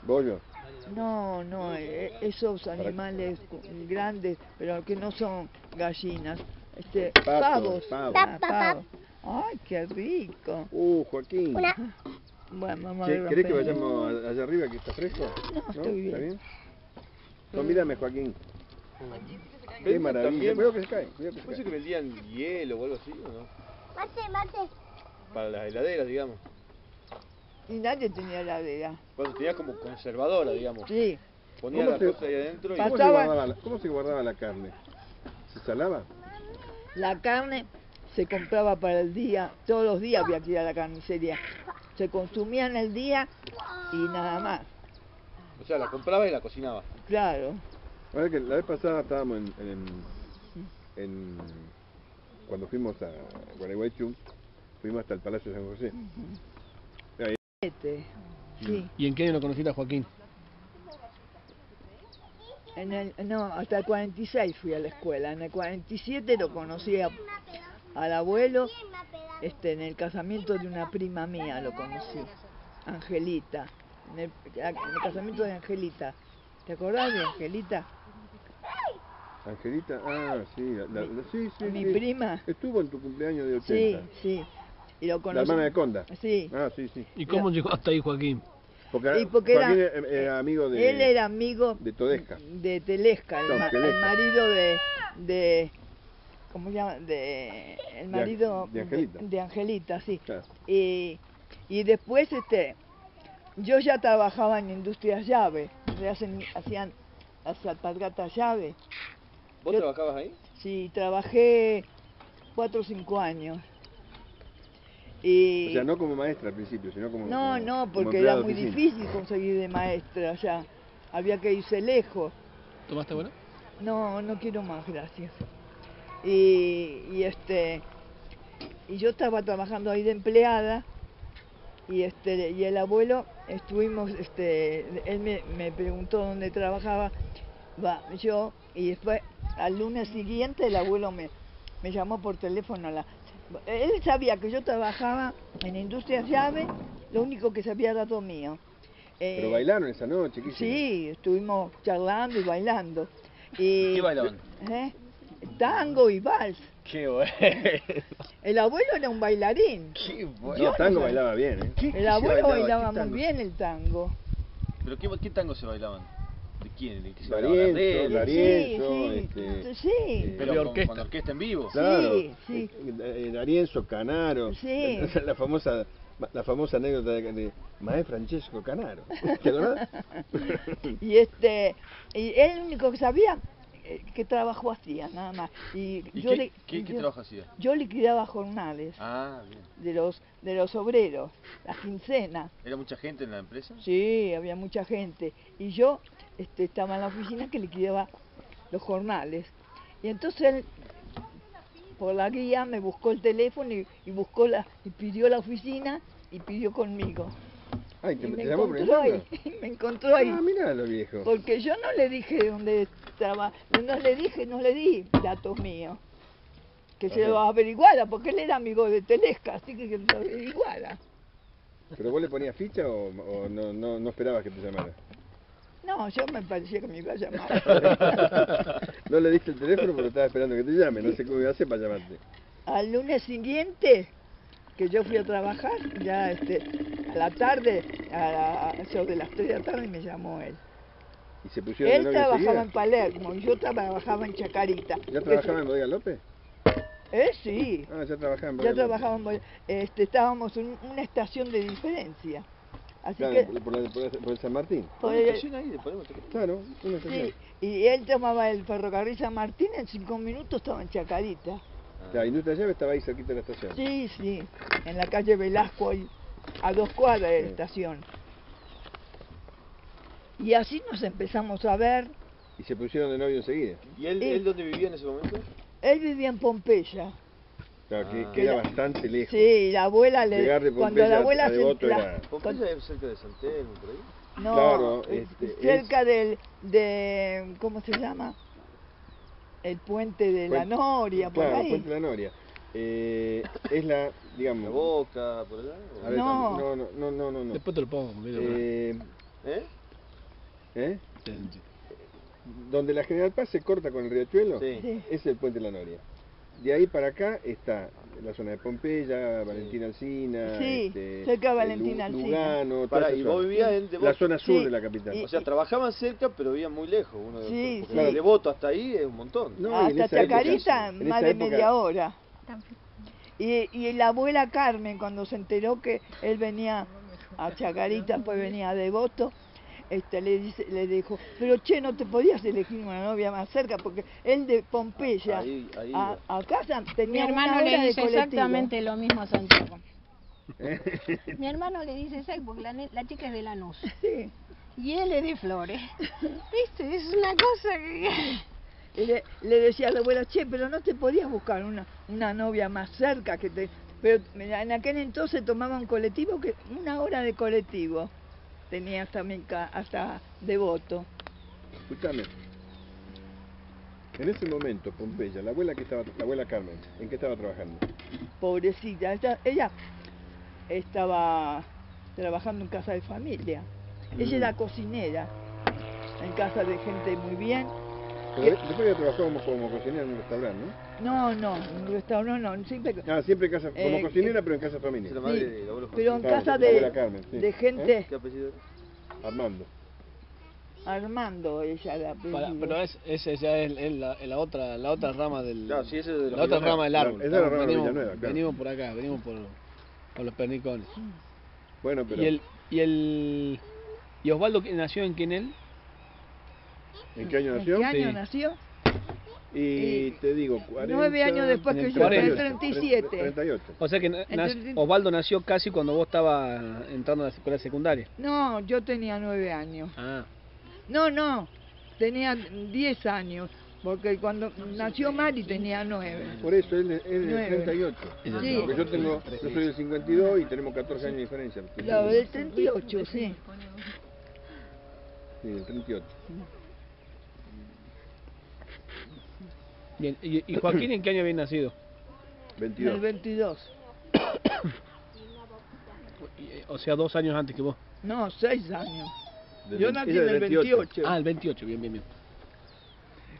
Bollo. No, esos animales grandes, pero que no son gallinas, pavos. Pavos. Pavos. Ay, qué rico. Joaquín. Bueno, mamá, Che, ¿querés que vayamos allá arriba que está fresco? No, estoy bien. ¿Está bien? Convídame, Joaquín. Qué Venden maravilla. también- Cuidado que se cae. Cuidado que se Parece cae. que vendían hielo o algo así, ¿o no? Mate. Para las heladeras, digamos. Y nadie tenía heladera. Cuando tenía como conservadora, digamos. Sí, Ponía ¿Cómo las se- cosas ahí adentro y... Pasaba- ¿Cómo se guardaba la carne? ¿Se salaba? la carne se compraba para el día, todos los días había que ir a la carnicería. Se consumía en el día y nada más. O sea, la compraba y la cocinaba. Claro. Ahora que la vez pasada estábamos cuando fuimos a Gualeguaychú, fuimos hasta el Palacio de San José. Sí. ¿Y en qué año lo conociste a Joaquín? No, hasta el 46 fui a la escuela. En el 47 lo conocí al abuelo, en el casamiento de una prima mía lo conocí, Angelita, en el casamiento de Angelita. ¿Te acordás de Angelita? Angelita, sí, sí. Mi sí. prima. Estuvo en tu cumpleaños de 80. Sí, sí. Y lo La conocí. hermana de Conda. Sí. Sí. ¿Y cómo llegó hasta ahí Joaquín? Porque, Y porque Joaquín era amigo de... Él era amigo de Todesca. de Telesca, No, el Telesca. marido de ¿cómo se llama? El marido de Angelita. de Angelita, sí. Claro. Y después yo ya trabajaba en Industrias Llave, hacían las alpargatas llave. ¿Vos Yo- trabajabas ahí? Sí, trabajé 4 o 5 años. Y O sea, no como maestra al principio, sino como... no, como porque empleada era de muy oficina. difícil conseguir de maestra ya. Había que irse lejos. ¿Tomaste bueno? No quiero más, gracias. Y yo estaba trabajando ahí de empleada y el abuelo estuvimos, él me preguntó dónde trabajaba, yo, y después al lunes siguiente el abuelo me llamó por teléfono Él sabía que yo trabajaba en Industrias Llave, lo único que sabía era lo mío. ¿Pero bailaron esa noche? ¿Qué hicieron? Sí, estuvimos charlando y bailando. Y, ¿Qué bailaban? Tango y vals. Qué bueno. El abuelo era un bailarín. Qué No, bueno. tango bailaba bien, ¿eh? El se abuelo bailaba? bailaba ¿Qué muy tango? bien el tango. ¿Pero qué tango se bailaban? ¿De quién? ¿De qué se Darienzo, bailaban? Darienzo, Sí. Pero Había con orquesta. orquesta en vivo. Claro, Sí. Darienzo, Canaro, Sí. la famosa anécdota de Maé Francesco Canaro, ¿te acordás? Y y él lo único que sabía qué trabajo hacía, nada más. ¿Y yo qué trabajo hacía? Yo liquidaba jornales Ah, bien. de los obreros, la quincena. ¿Era mucha gente en la empresa? Sí, había mucha gente. Y yo estaba en la oficina que liquidaba los jornales. Y entonces él, por la guía, me buscó el teléfono y pidió la oficina y pidió conmigo. Ay, Y me llamó por encontró ahí, teléfono? me encontró ahí. Ah, mirá lo viejo. Porque yo no le dije dónde estaba, no le di datos míos. Que se Ajá. lo averiguara, porque él era amigo de Telesca, así que lo averiguara. ¿Pero vos le ponías ficha o no esperabas que te llamara? No, yo me parecía que me iba a llamar. No le diste el teléfono porque estaba esperando que te llame, no sé cómo iba a hacer para llamarte. Al lunes siguiente, que yo fui a trabajar, ya a la tarde, sobre las 3 de la tarde me llamó él. ¿Y se pusieron de Él novio trabajaba enseguida? en Palermo y yo trabajaba en Chacarita. ¿Ya trabajaba en Bodega López? Sí. Ah, ya trabajaba en Ya Bodega trabajaba en estábamos en una estación de diferencia. Así Claro, que por el San Martín. por ¿Una el- estación ahí de Palermo? Claro, una estación. sí, y él tomaba el ferrocarril San Martín, en 5 minutos estaba en Chacarita. La industria llave estaba ahí cerquita de la estación. Sí, en la calle Velasco, ahí, a 2 cuadras de la Sí. estación. Y así nos empezamos a ver. Y se pusieron de novio enseguida. ¿Y él dónde vivía en ese momento? Él vivía en Pompeya. Claro, Ah. que era bastante lejos. Sí, la abuela Llegar de cuando la Pompeya abuela a Devoto la- era- ¿Pompeya es cerca de San Telmo, por ahí? no, Claro, cerca de ¿cómo se llama? El puente de la Puente- Noria, por Claro, ahí. Puente de la Noria. Es la, ¿La digamos... Boca, por allá? ¿O? A ver, No. no. Después te lo pongo. mira, ¿Eh? ¿Eh? sí, sí. Donde la General Paz se corta con el riachuelo, Sí. Sí. es el Puente de la Noria. De ahí para acá está la zona de Pompeya, Valentín Alsina, Sí, cerca de Valentín Alsina. Lugano, toda Pará, esa y zona. vos vivías en La Devoto. zona sur Sí, de la capital. y- O sea, trabajaban cerca, pero vivían muy lejos uno de otro. Sí, Porque sí. de Devoto hasta ahí es un montón. No, y en Hasta esa época- Chacarita, en más esa de época- media hora. Y la abuela Carmen, cuando se enteró que él venía a Chacarita, pues venía a Devoto, le dijo, pero che, no te podías elegir una novia más cerca, porque él de Pompeya Ahí a casa Mi tenía una hermano hora le de dice colectivo. exactamente lo mismo a Santiago. Mi hermano le dice exacto, porque la chica es de Lanús. Sí. Y él es de Flores. ¿Viste? Es una cosa que... Y le decía a la abuela, che, pero no te podías buscar una novia más cerca que te... Pero en aquel entonces tomaba un colectivo, una hora de colectivo tenía hasta Devoto. Escúchame. En ese momento, Pompeya, la abuela Carmen, ¿en qué estaba trabajando? Pobrecita, ella estaba trabajando en casa de familia. Ella era cocinera, en casa de gente muy bien. Pero después ya trabajó como cocinera en un restaurante, ¿no? No, en un restaurante no, siempre... Siempre en casa, como Eh, cocinera, pero en casa familia. Es la madre Sí, del abuelo pero en José. casa la abuela Carmen, sí. de gente... ¿Qué apellido era? Armando. Armando, ella la Pero ese ya es la otra rama del... Claro, sí, ese es de los la otra Villanueva. rama del árbol. Esa es la rama de venimos, Villanueva, claro. venimos por acá, venimos por los pernicones. Bueno, pero ¿Y Osvaldo nació en quién él? ¿en qué año ¿En nació? qué año Sí. nació? Y te digo, 40... 9 años después en que el yo, en el 40. 37. 38. O sea que Osvaldo nació casi cuando vos estabas entrando a la escuela secundaria. No, yo tenía 9 años. Ah, No, tenía 10 años, porque cuando nació Mari tenía 9. Por eso, él es del 9. 38. Sí. Porque yo soy del 52 y tenemos 14 años de diferencia. Claro, del 38, sí. Sí, del 38. bien. ¿Y Joaquín en qué año había nacido? 22. el 22. O sea, 2 años antes que vos. No, 6 años. Del Yo ve- nací ella en del el 28. Ah, el 28, bien, bien, bien.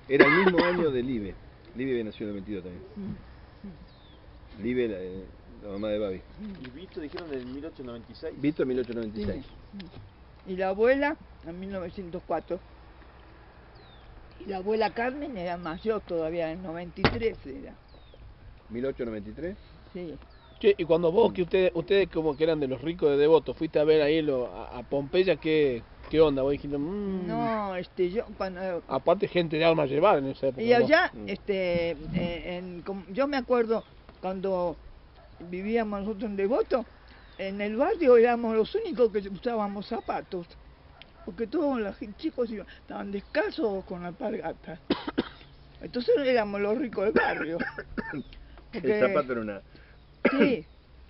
Era el mismo año de Libe. Libe había nacido en el 22 también. Libe, la mamá de Babi. ¿Y Vito dijeron en 1896? Vito en 1896. Y la abuela en 1904. Y la abuela Carmen era mayor todavía, en 93 era. 1893. Sí. Che, y cuando vos, que ustedes como que eran de los ricos de Devoto, fuiste a ver ahí a Pompeya, ¿qué onda? Vos dijiste, No, yo cuando... aparte gente de alma llevar en esa época. Y ¿no? allá, yo me acuerdo cuando vivíamos nosotros en Devoto, en el barrio éramos los únicos que usábamos zapatos, porque todos los chicos estaban descalzos con alpargata. Entonces éramos los ricos del barrio. Porque- El zapato Sí,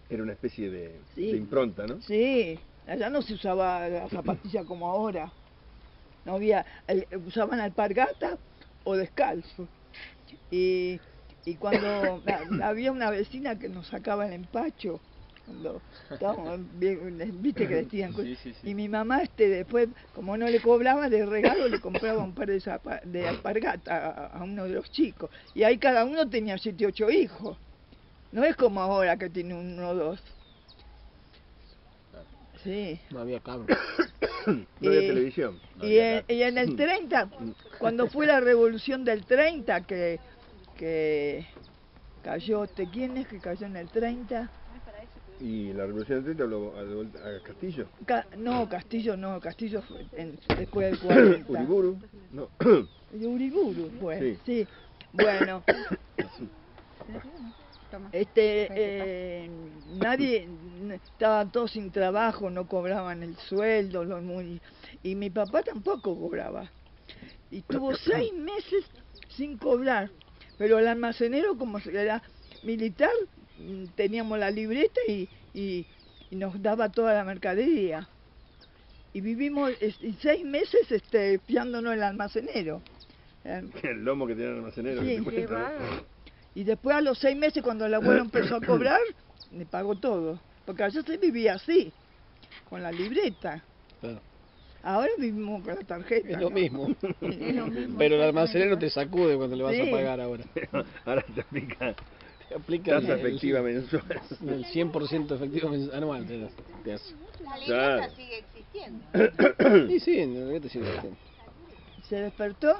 era una especie de Sí. impronta, ¿no? sí, allá no se usaba la zapatilla como ahora. No había, usaban alpargata o descalzo. Y cuando había una vecina que nos sacaba el empacho, cuando estábamos viste que vestían cosas. Sí. Y mi mamá después, como no le cobraba de regalo, le compraba un par de alpargata a uno de los chicos. Y ahí cada uno tenía 7, 8 hijos. No es como ahora que tiene 1 o 2. Sí. No había cable. No había televisión. Y en el 30, cuando fue la revolución del 30, que cayó, ¿quién es que cayó en el 30? Y la revolución del 30 habló a Castillo. Castillo fue después del 40. Uriburu. No. Y Uriburu fue, Sí. sí. Bueno, Toma. nadie, estaban todos sin trabajo, no cobraban el sueldo, y mi papá tampoco cobraba. Y tuvo 6 meses sin cobrar, pero el almacenero, como era militar, teníamos la libreta y nos daba toda la mercadería. Y vivimos 6 meses fiándonos el almacenero. El lomo que tenía el almacenero. Sí. que te cuenta, ¿no? Y después a los 6 meses, cuando el abuelo empezó a cobrar, me pagó todo. Porque allá se vivía así, con la libreta. Claro. Ahora vivimos con la tarjeta. Es lo ¿no? mismo. Es lo mismo. Pero el almacenero te sacude cuando le vas Sí. a pagar ahora. Ahora te aplica Te aplica tasa efectiva mensual. el 100% efectivo anual. Te hace. La Claro. libreta sigue existiendo. Sí, sí, en realidad te sigue existiendo. ¿Se despertó?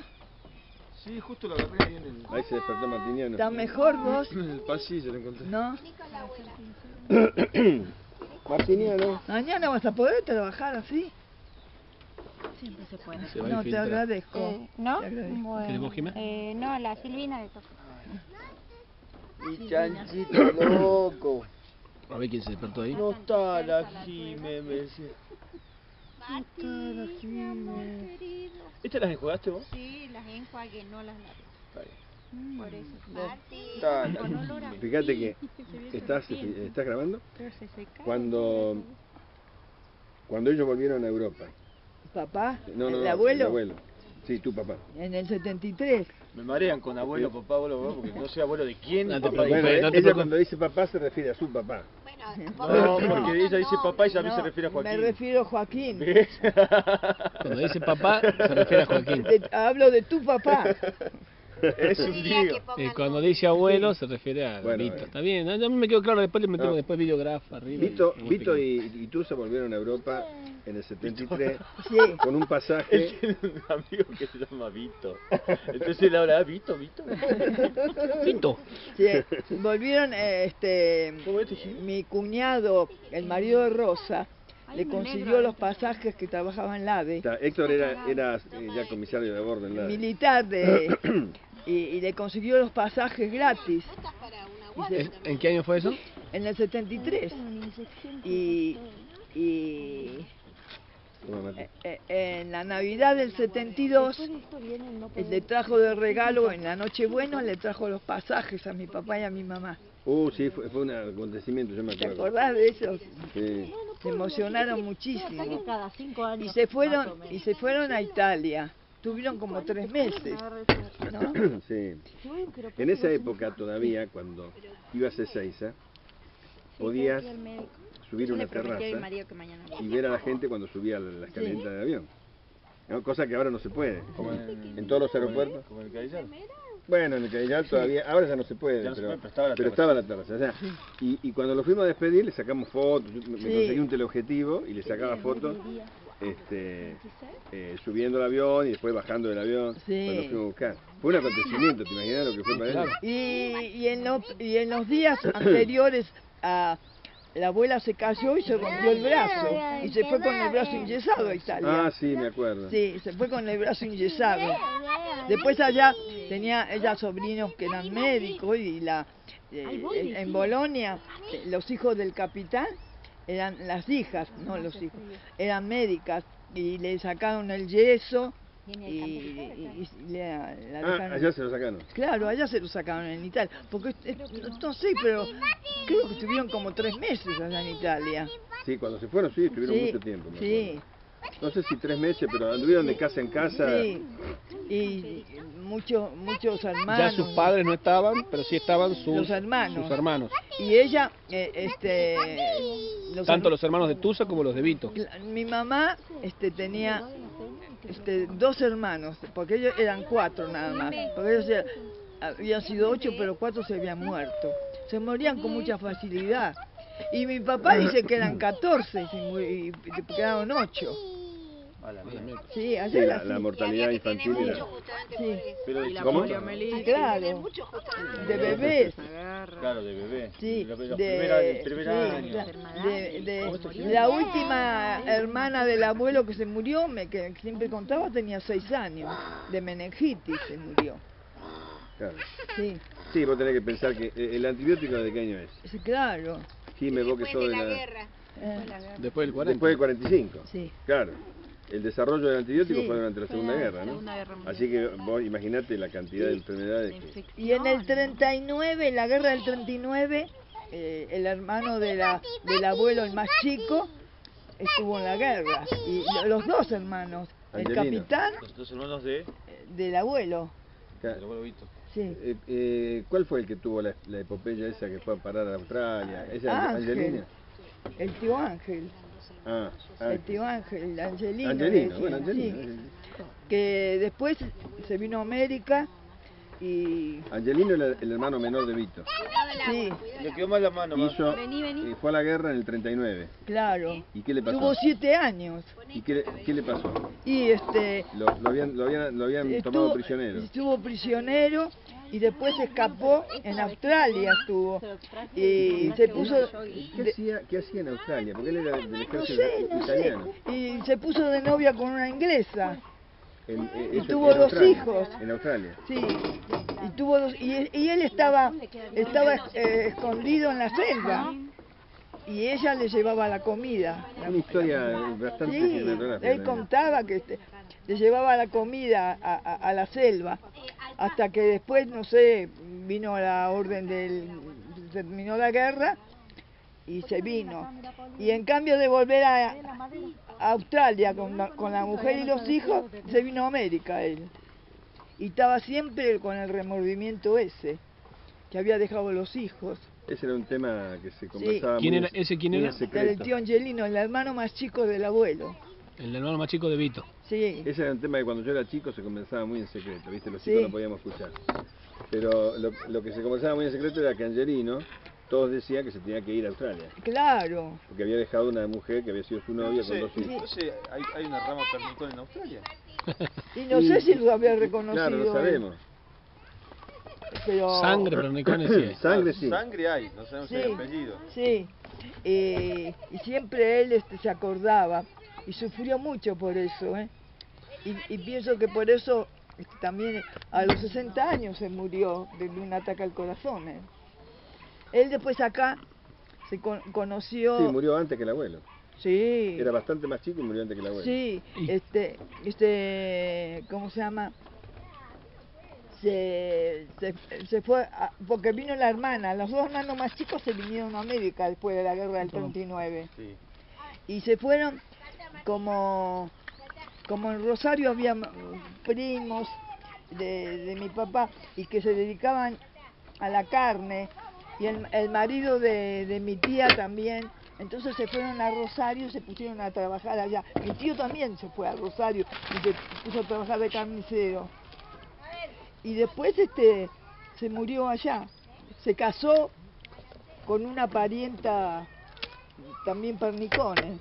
Sí, justo lo agarré ahí en el, Ahí se despertó Martiniano. ¿Está mejor vos? en el pasillo, lo encontré. ¿No? Martiniano. ¿Mañana vas a poder trabajar así? Siempre se puede. Se va a No, te infiltrar. agradezco. ¿No? Te agradezco. Bueno, ¿Querés vos, Jimé? no, la Silvina le toca. Mi chanchito loco. A ver quién se despertó ahí. No está la Jime, me dice. ¿Estas las enjuagaste vos? Sí, las enjuagué, no las lavé. Está bien. Por eso. Está la Con olor a Fíjate que se ve estás sorprendente. grabando. Pero se secaron. Cuando ellos volvieron a Europa. ¿Papá? No, ¿El abuelo? El abuelo. Sí, tu papá. En el 73. Me marean con abuelo, papá, abuelo, porque no sé abuelo de quién. No te papá de preocupes, Bueno, quién. no te ella preocupes. cuando dice papá se refiere a su papá. No, porque ella dice papá y a mí se No, refiere a Joaquín. Me refiero a Joaquín. ¿Ves? Cuando dice papá, se refiere a Joaquín. Hablo de tu papá. Es un lío. Y cuando dice abuelo, se refiere a Bueno, Vito. Está bien, a mí me quedó claro. Después le metemos No. después videógrafo arriba. Vito y- y tú se volvieron a Europa en el 73 Sí. con un Él pasaje. tiene un amigo que se llama Vito. Entonces él habla, Vito. Vito. Sí, volvieron, ¿Cómo es, Jimmy? mi cuñado, el marido de Rosa, Hay le un consiguió negro los pasajes que trabajaba en la AVE, Héctor era ya comisario de bordo en la. militar, y le consiguió los pasajes gratis ¿En qué año fue eso? en el 73. Y Toma, Mati. en la Navidad del 72, él le trajo de regalo, en la Nochebuena le trajo los pasajes a mi papá y a mi mamá. Sí, fue un acontecimiento, yo me ¿Te acuerdo. acordás de eso? Sí. Se emocionaron muchísimo. Cada 5 años. Y se fueron a Italia. Tuvieron como 3 meses. ¿no? Sí. En esa época todavía, cuando ibas a Ezeiza, podías subir a una terraza y ver a la gente cuando subía a la escalerita del avión. ¿No? Cosa que ahora no se puede. Como En todos los aeropuertos. Como en el Cadillal. Bueno, en el Cadillal todavía, ahora ya no se puede, Ya no se pero, puede, pero pero estaba la terraza. O sea, y cuando lo fuimos a despedir le sacamos fotos, yo me conseguí un teleobjetivo y le sacaba fotos subiendo al avión y después bajando del avión cuando fuimos a buscar. Fue un acontecimiento, ¿te imaginas lo que fue para él? Y en los días anteriores a... La abuela se cayó y se rompió el brazo y se fue con el brazo enyesado a Italia. Ah, sí, me acuerdo. Sí, se fue con el brazo enyesado. Después allá tenía ella sobrinos que eran médicos y en Bolonia los hijos del capitán eran las hijas, no los hijos, eran médicas y le sacaron el yeso y la dejaron. Allá se lo sacaron. Claro, allá se lo sacaron en Italia, porque no sé, pero creo que estuvieron como 3 meses allá en Italia. Sí, cuando se fueron, sí, estuvieron mucho tiempo. Sí. No sé si 3 meses, pero anduvieron de casa en casa. Sí, y muchos hermanos. Ya sus padres no estaban, pero sí estaban los hermanos. Sus hermanos. Y ella, Tanto los hermanos de Tusa como los de Vito. Mi mamá tenía 2 hermanos, porque ellos eran 4 nada más. Porque ellos habían sido 8, pero 4 se habían muerto. Se morían con mucha facilidad. Y mi papá dice que eran 14 y quedaron 8. Sí, sí, la mortalidad infantil era... Sí. Pero ¿Cómo? Claro, de bebés. Claro, de bebés. Sí, del primer año. La última hermana del abuelo que se murió, que siempre contaba, tenía 6 años, de meningitis se murió. Claro. Sí. Sí, vos tenés que pensar que el antibiótico ¿de qué año es? Sí, claro. Jime, vos que sos de la guerra. Después del 40. Después del 45. Sí. Claro. El desarrollo del antibiótico Sí. fue durante la Segunda Guerra, ¿no? Así que vos imaginate la cantidad de enfermedades que... Y en el 39, en la guerra del 39, el hermano del abuelo, el más chico, estuvo en la guerra. Y los 2 hermanos, Angelino. el capitán Los 2 hermanos de... del abuelo. del abuelo Vito. Sí. ¿Cuál fue el que tuvo la epopeya esa que fue a parar a Australia? ¿Esa Angelina? El tío Ángel. El tío Ángel, Angelino. Angelino, bueno, Angelino. Sí. Que después se vino a América y... Angelino era el hermano menor de Vito. Sí, Le quedó mal la mano. Y fue a la guerra en el 39. claro. ¿Y qué le pasó? Tuvo 7 años. ¿Y qué le pasó? Y Lo habían tomado prisionero. Estuvo prisionero y después escapó en Australia estuvo. Y se puso... ¿Qué hacía en Australia? Porque él era del No ejército sé, italiano. Y se puso de novia con una inglesa. Y Eso tuvo en 2 Australia, hijos. En Australia. Sí, y tuvo 2, y él estaba escondido en la selva y ella le llevaba la comida. Una historia bastante Sí, cinematográfica. él contaba que le llevaba la comida a la selva hasta que después, no sé, vino la orden terminó la guerra y se vino. Y en cambio de volver a Australia con la mujer y los hijos, se vino a América él. Y estaba siempre con el remordimiento ese, que había dejado los hijos. Ese era un tema que se conversaba ¿Quién muy, era? ¿Ese quién muy era? en secreto. El tío Angelino, el hermano más chico del abuelo. El hermano más chico de Vito. Sí. Ese era un tema que cuando yo era chico se conversaba muy en secreto, ¿viste? Los chicos no podíamos escuchar. Pero lo que se conversaba muy en secreto era que Angelino, todos decían que se tenía que ir a Australia. Claro. Porque había dejado una mujer que había sido su novia con 2 hijos. Entonces, ¿hay una rama pernicón en Australia? Y no sé si lo había reconocido. Claro, lo sabemos. Pero... Sangre, pero no sí. Sangre sí. Sangre hay, no sabemos si hay Sí, apellido. sí. Y siempre él se acordaba y sufrió mucho por eso, ¿eh? Y pienso que por eso también a los 60 años se murió de un ataque al corazón, ¿eh? Él después acá se conoció... Sí, murió antes que el abuelo. Sí. Era bastante más chico y murió antes que el abuelo. Sí, ¿cómo se llama? Se fue, porque vino la hermana, los 2 hermanos más chicos se vinieron a América después de la guerra del 39. Sí. Y se fueron como en Rosario había primos, de mi papá y que se dedicaban a la carne, y el marido de mi tía también. Entonces se fueron a Rosario y se pusieron a trabajar allá. Mi tío también se fue a Rosario y se puso a trabajar de carnicero. Y después se murió allá. Se casó con una parienta también Pernicones.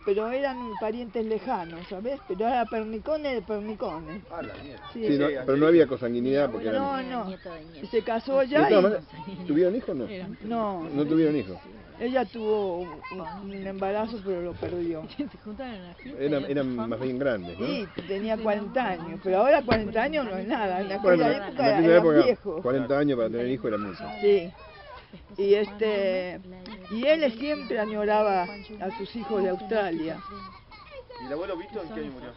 Pero eran parientes lejanos, ¿sabes? Pero era Pernicones de Pernicones. Ah, la mierda. Sí, Sí, no, pero no había consanguinidad porque eran... no. Se casó allá ¿De todas maneras, ¿tuvieron hijos o no? No, No tuvieron hijos. ella tuvo un embarazo pero lo perdió. Eran más bien grandes, ¿no? Sí, tenía 40 años, pero ahora 40 años no es nada. En Bueno, aquella en época aquella eran época, viejos. 40 años para tener hijos era mucho. Sí. Y él siempre añoraba a sus hijos de Australia. ¿Y el abuelo Vito en qué año murió?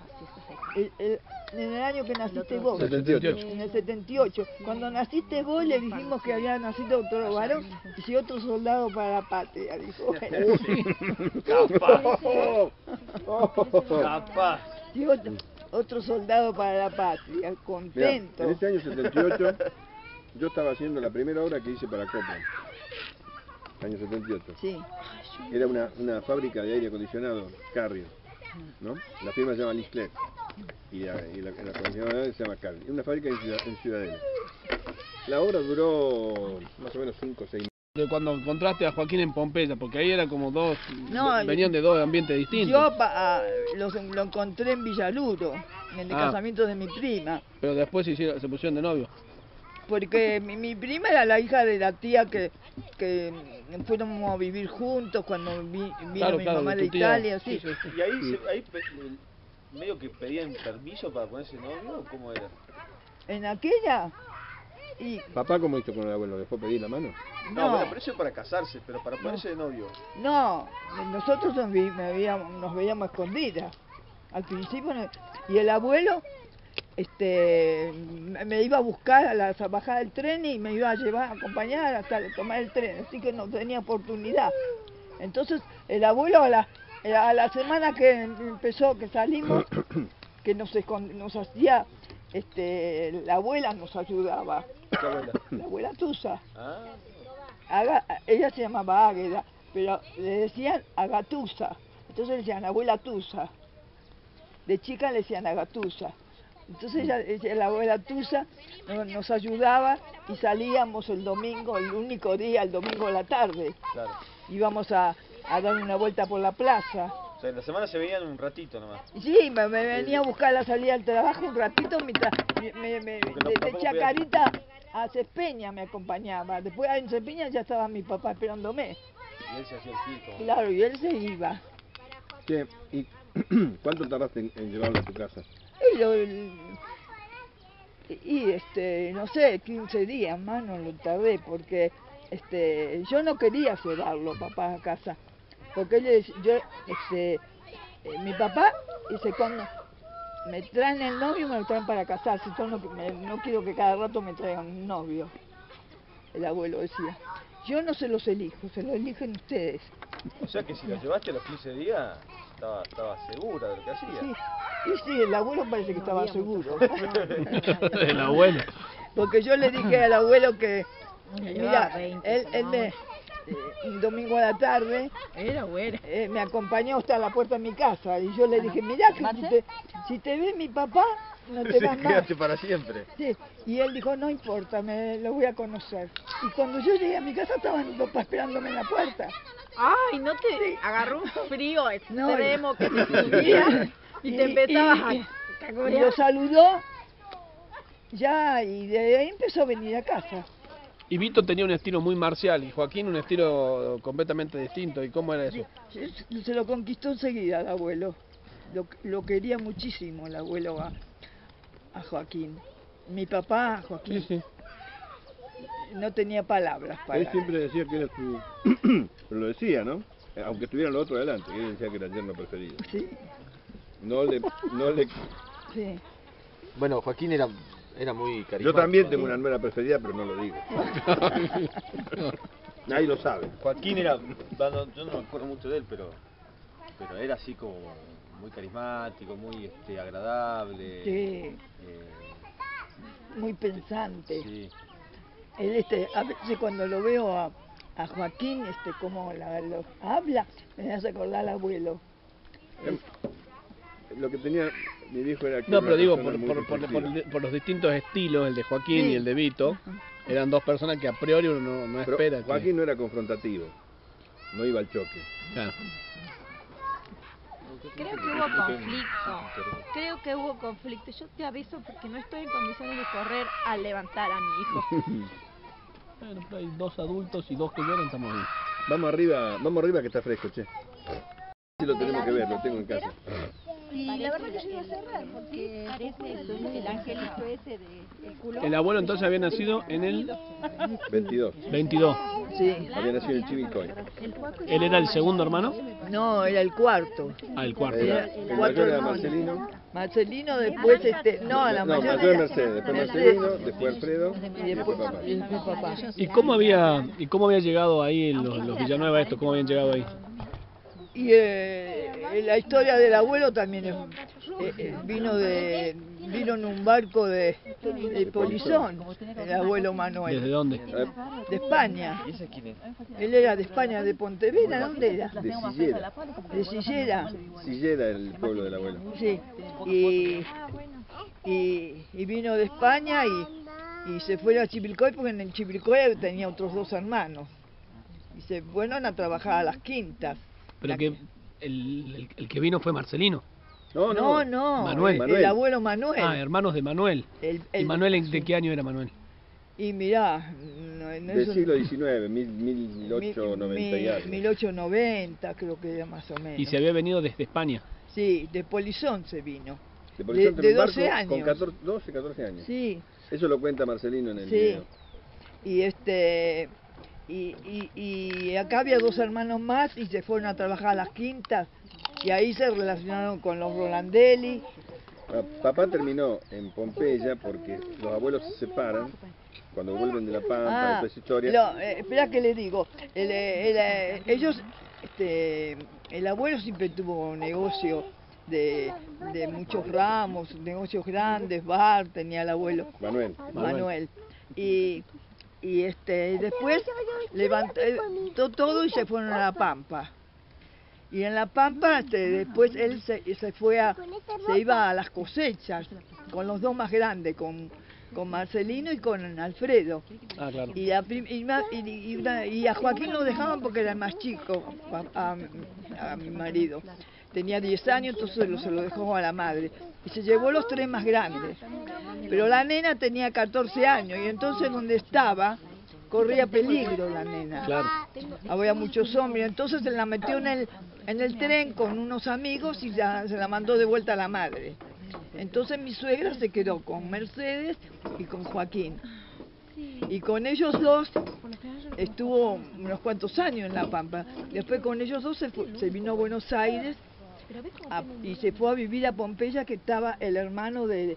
En el año que naciste vos, 78. en el 78. Cuando naciste vos le dijimos que había nacido otro varón y otro soldado para la patria, dijo. Capaz. Y otro soldado para la patria, Mirá, contento. en este año 78 yo estaba haciendo la primera obra que hice para Copland. Año 78. Sí. Era una fábrica de aire acondicionado, Carrier, ¿no? La firma se llama Lisclet y la acondicionadora se llama Carrier. Es una fábrica en Ciudadela. La obra duró más o menos 5 o 6 meses. De cuando encontraste a Joaquín en Pompeya, porque ahí era como dos, No, venían de dos ambientes distintos. Yo lo encontré en Villaluro, en el casamiento de mi prima. Pero después se pusieron de novio. Porque mi prima era la hija de la tía que fueron a vivir juntos cuando vino mi mamá de Italia. Sí. ¿Y ahí medio que pedían permiso para ponerse novio o cómo era? En aquella... Y, ¿Papá cómo hizo con el abuelo? ¿Dejó pedir la mano? No, bueno, pero eso es para casarse, pero para ponerse de novio. No, nosotros nos veíamos escondidas. Al principio, y el abuelo me iba a buscar a la bajada del tren y me iba a llevar, a acompañar hasta tomar el tren, así que no tenía oportunidad. Entonces el abuelo a la semana que empezó, que salimos, que nos hacía, la abuela nos ayudaba. ¿Qué abuela? La abuela Tusa. Ah. Ella se llamaba Águeda, pero le decían Agatusa. Entonces le decían abuela Tusa. De chica le decían Agatusa. Entonces la abuela Tusa nos ayudaba y salíamos el domingo, el único día, el domingo a la tarde. Claro. Íbamos a dar una vuelta por la plaza. O sea, en la semana se veían un ratito nomás. Sí, me venía a buscar la salida del trabajo un ratito mientras de Chacarita a Cespeña me acompañaba. Después en Cespeña ya estaba mi papá esperándome. Y él se hacía el circo. Claro, y él se iba. Che, ¿y cuánto tardaste en llevarlo a tu casa? No sé, 15 días más no lo tardé porque yo no quería llevarlo papá a casa. Porque mi papá dice, cuando me traen el novio me lo traen para casarse, yo no quiero que cada rato me traigan un novio. El abuelo decía, yo no se los elijo, se los eligen ustedes. O sea que si lo llevaste a los 15 días, estaba segura de lo que hacía. Sí, sí, el abuelo parece que estaba seguro. El abuelo. Porque yo le dije al abuelo que, mira, él un domingo a la tarde me acompañó hasta la puerta de mi casa y yo le dije, mira que si te ve mi papá, no te vas más. Quédate para siempre. Sí, y él dijo, no importa, lo voy a conocer. Y cuando yo llegué a mi casa estaba mi papá esperándome en la puerta. Ay, ¿no te agarró un frío extremo que te y subía y te empezabas a y lo saludó ya y de ahí empezó a venir a casa. Y Vito tenía un estilo muy marcial y Joaquín un estilo completamente distinto. ¿Y cómo era eso? Se lo conquistó enseguida el abuelo. Lo quería muchísimo el abuelo a Joaquín. Mi papá, Joaquín, Sí. no tenía palabras para Él siempre decía que era su... Pero lo decía, ¿no? Aunque estuviera lo otro adelante, él decía que era el yerno preferido. Sí, No le... sí. Bueno, Joaquín era muy carismático. Yo también tengo una nuera preferida, pero no lo digo. Nadie lo sabe. Joaquín era, yo no me acuerdo mucho de él, pero era así como muy carismático, muy agradable. Sí. muy pensante. Sí. Él, a veces cuando lo veo a Joaquín, como lo habla, me hace acordar al abuelo. Lo que tenía mi viejo era que No, era pero una digo, persona por los distintos estilos, el de Joaquín Sí. y el de Vito, eran dos personas que a priori uno no Pero espera. Joaquín no era confrontativo, no iba al choque. Claro. Creo que hubo conflicto. Creo que hubo conflicto. Yo te aviso porque no estoy en condiciones de correr a levantar a mi hijo. Bueno, pero hay 2 adultos y 2 que lloran, estamos bien. Vamos arriba que está fresco, che. Sí lo tenemos que ver, lo tengo en casa. Y la verdad que yo iba a cerrar porque parece el angelito ese del culo. El abuelo entonces había nacido en el 22. 22. Sí. Había nacido en Chivilcoy. ¿Él era el segundo hermano? No, era el cuarto. Ah, el cuarto. Era, el Cuatro mayor era hermanos. Marcelino. Marcelino, después No, la mayor mayor era era Mercedes, después Marcelino, después Alfredo y después papá. y después papá. ¿Y cómo había llegado ahí los Villanueva estos? ¿Cómo habían llegado ahí? Y la historia del abuelo también vino en un barco de Polizón, el abuelo Manuel. ¿Desde dónde? De España. ¿Y esa quién es? Él era de España, de Pontevedra, ¿dónde era? De Sillera. De Sillera. Sillera, el pueblo del abuelo. Sí. Y vino de España y se fue a Chivilcoy porque en Chivilcoy tenía otros 2 hermanos. Y se fueron a trabajar a las quintas. Pero que el que vino fue Marcelino. No, Manuel. El abuelo Manuel. Ah, hermanos de Manuel. ¿Y Manuel de qué año era Manuel? Y mirá, Del siglo XIX, 1890 y algo. 1890 creo que era más o menos. Y se había venido desde España. Sí, de Polizón se vino. De 12 años. Con 12, 14 años. Sí. Eso lo cuenta Marcelino en el Sí. video. Y acá había 2 hermanos más y se fueron a trabajar a las quintas y ahí se relacionaron con los Rolandelli. Papá terminó en Pompeya porque los abuelos se separan cuando vuelven de La Pampa, toda esa historia. Espera que le digo, ellos, el abuelo siempre tuvo un negocio de muchos ramos, negocios grandes, bar, tenía el abuelo Manuel. Y después levantó todo y se fueron a La Pampa. Y en La Pampa después él se iba a las cosechas con los 2 más grandes, con Marcelino y con Alfredo. Ah, claro. Y a Joaquín lo dejaban porque era el más chico, a mi marido. Tenía 10 años, entonces se lo dejó a la madre. Y se llevó los 3 más grandes. Pero la nena tenía 14 años y entonces donde estaba corría peligro la nena. Claro. Había muchos hombres, entonces se la metió en el tren con unos amigos y se la mandó de vuelta a la madre. Entonces mi suegra se quedó con Mercedes y con Joaquín. Y con ellos 2 estuvo unos cuantos años en La Pampa. Después con ellos 2 se vino a Buenos Aires y se fue a vivir a Pompeya, que estaba el hermano del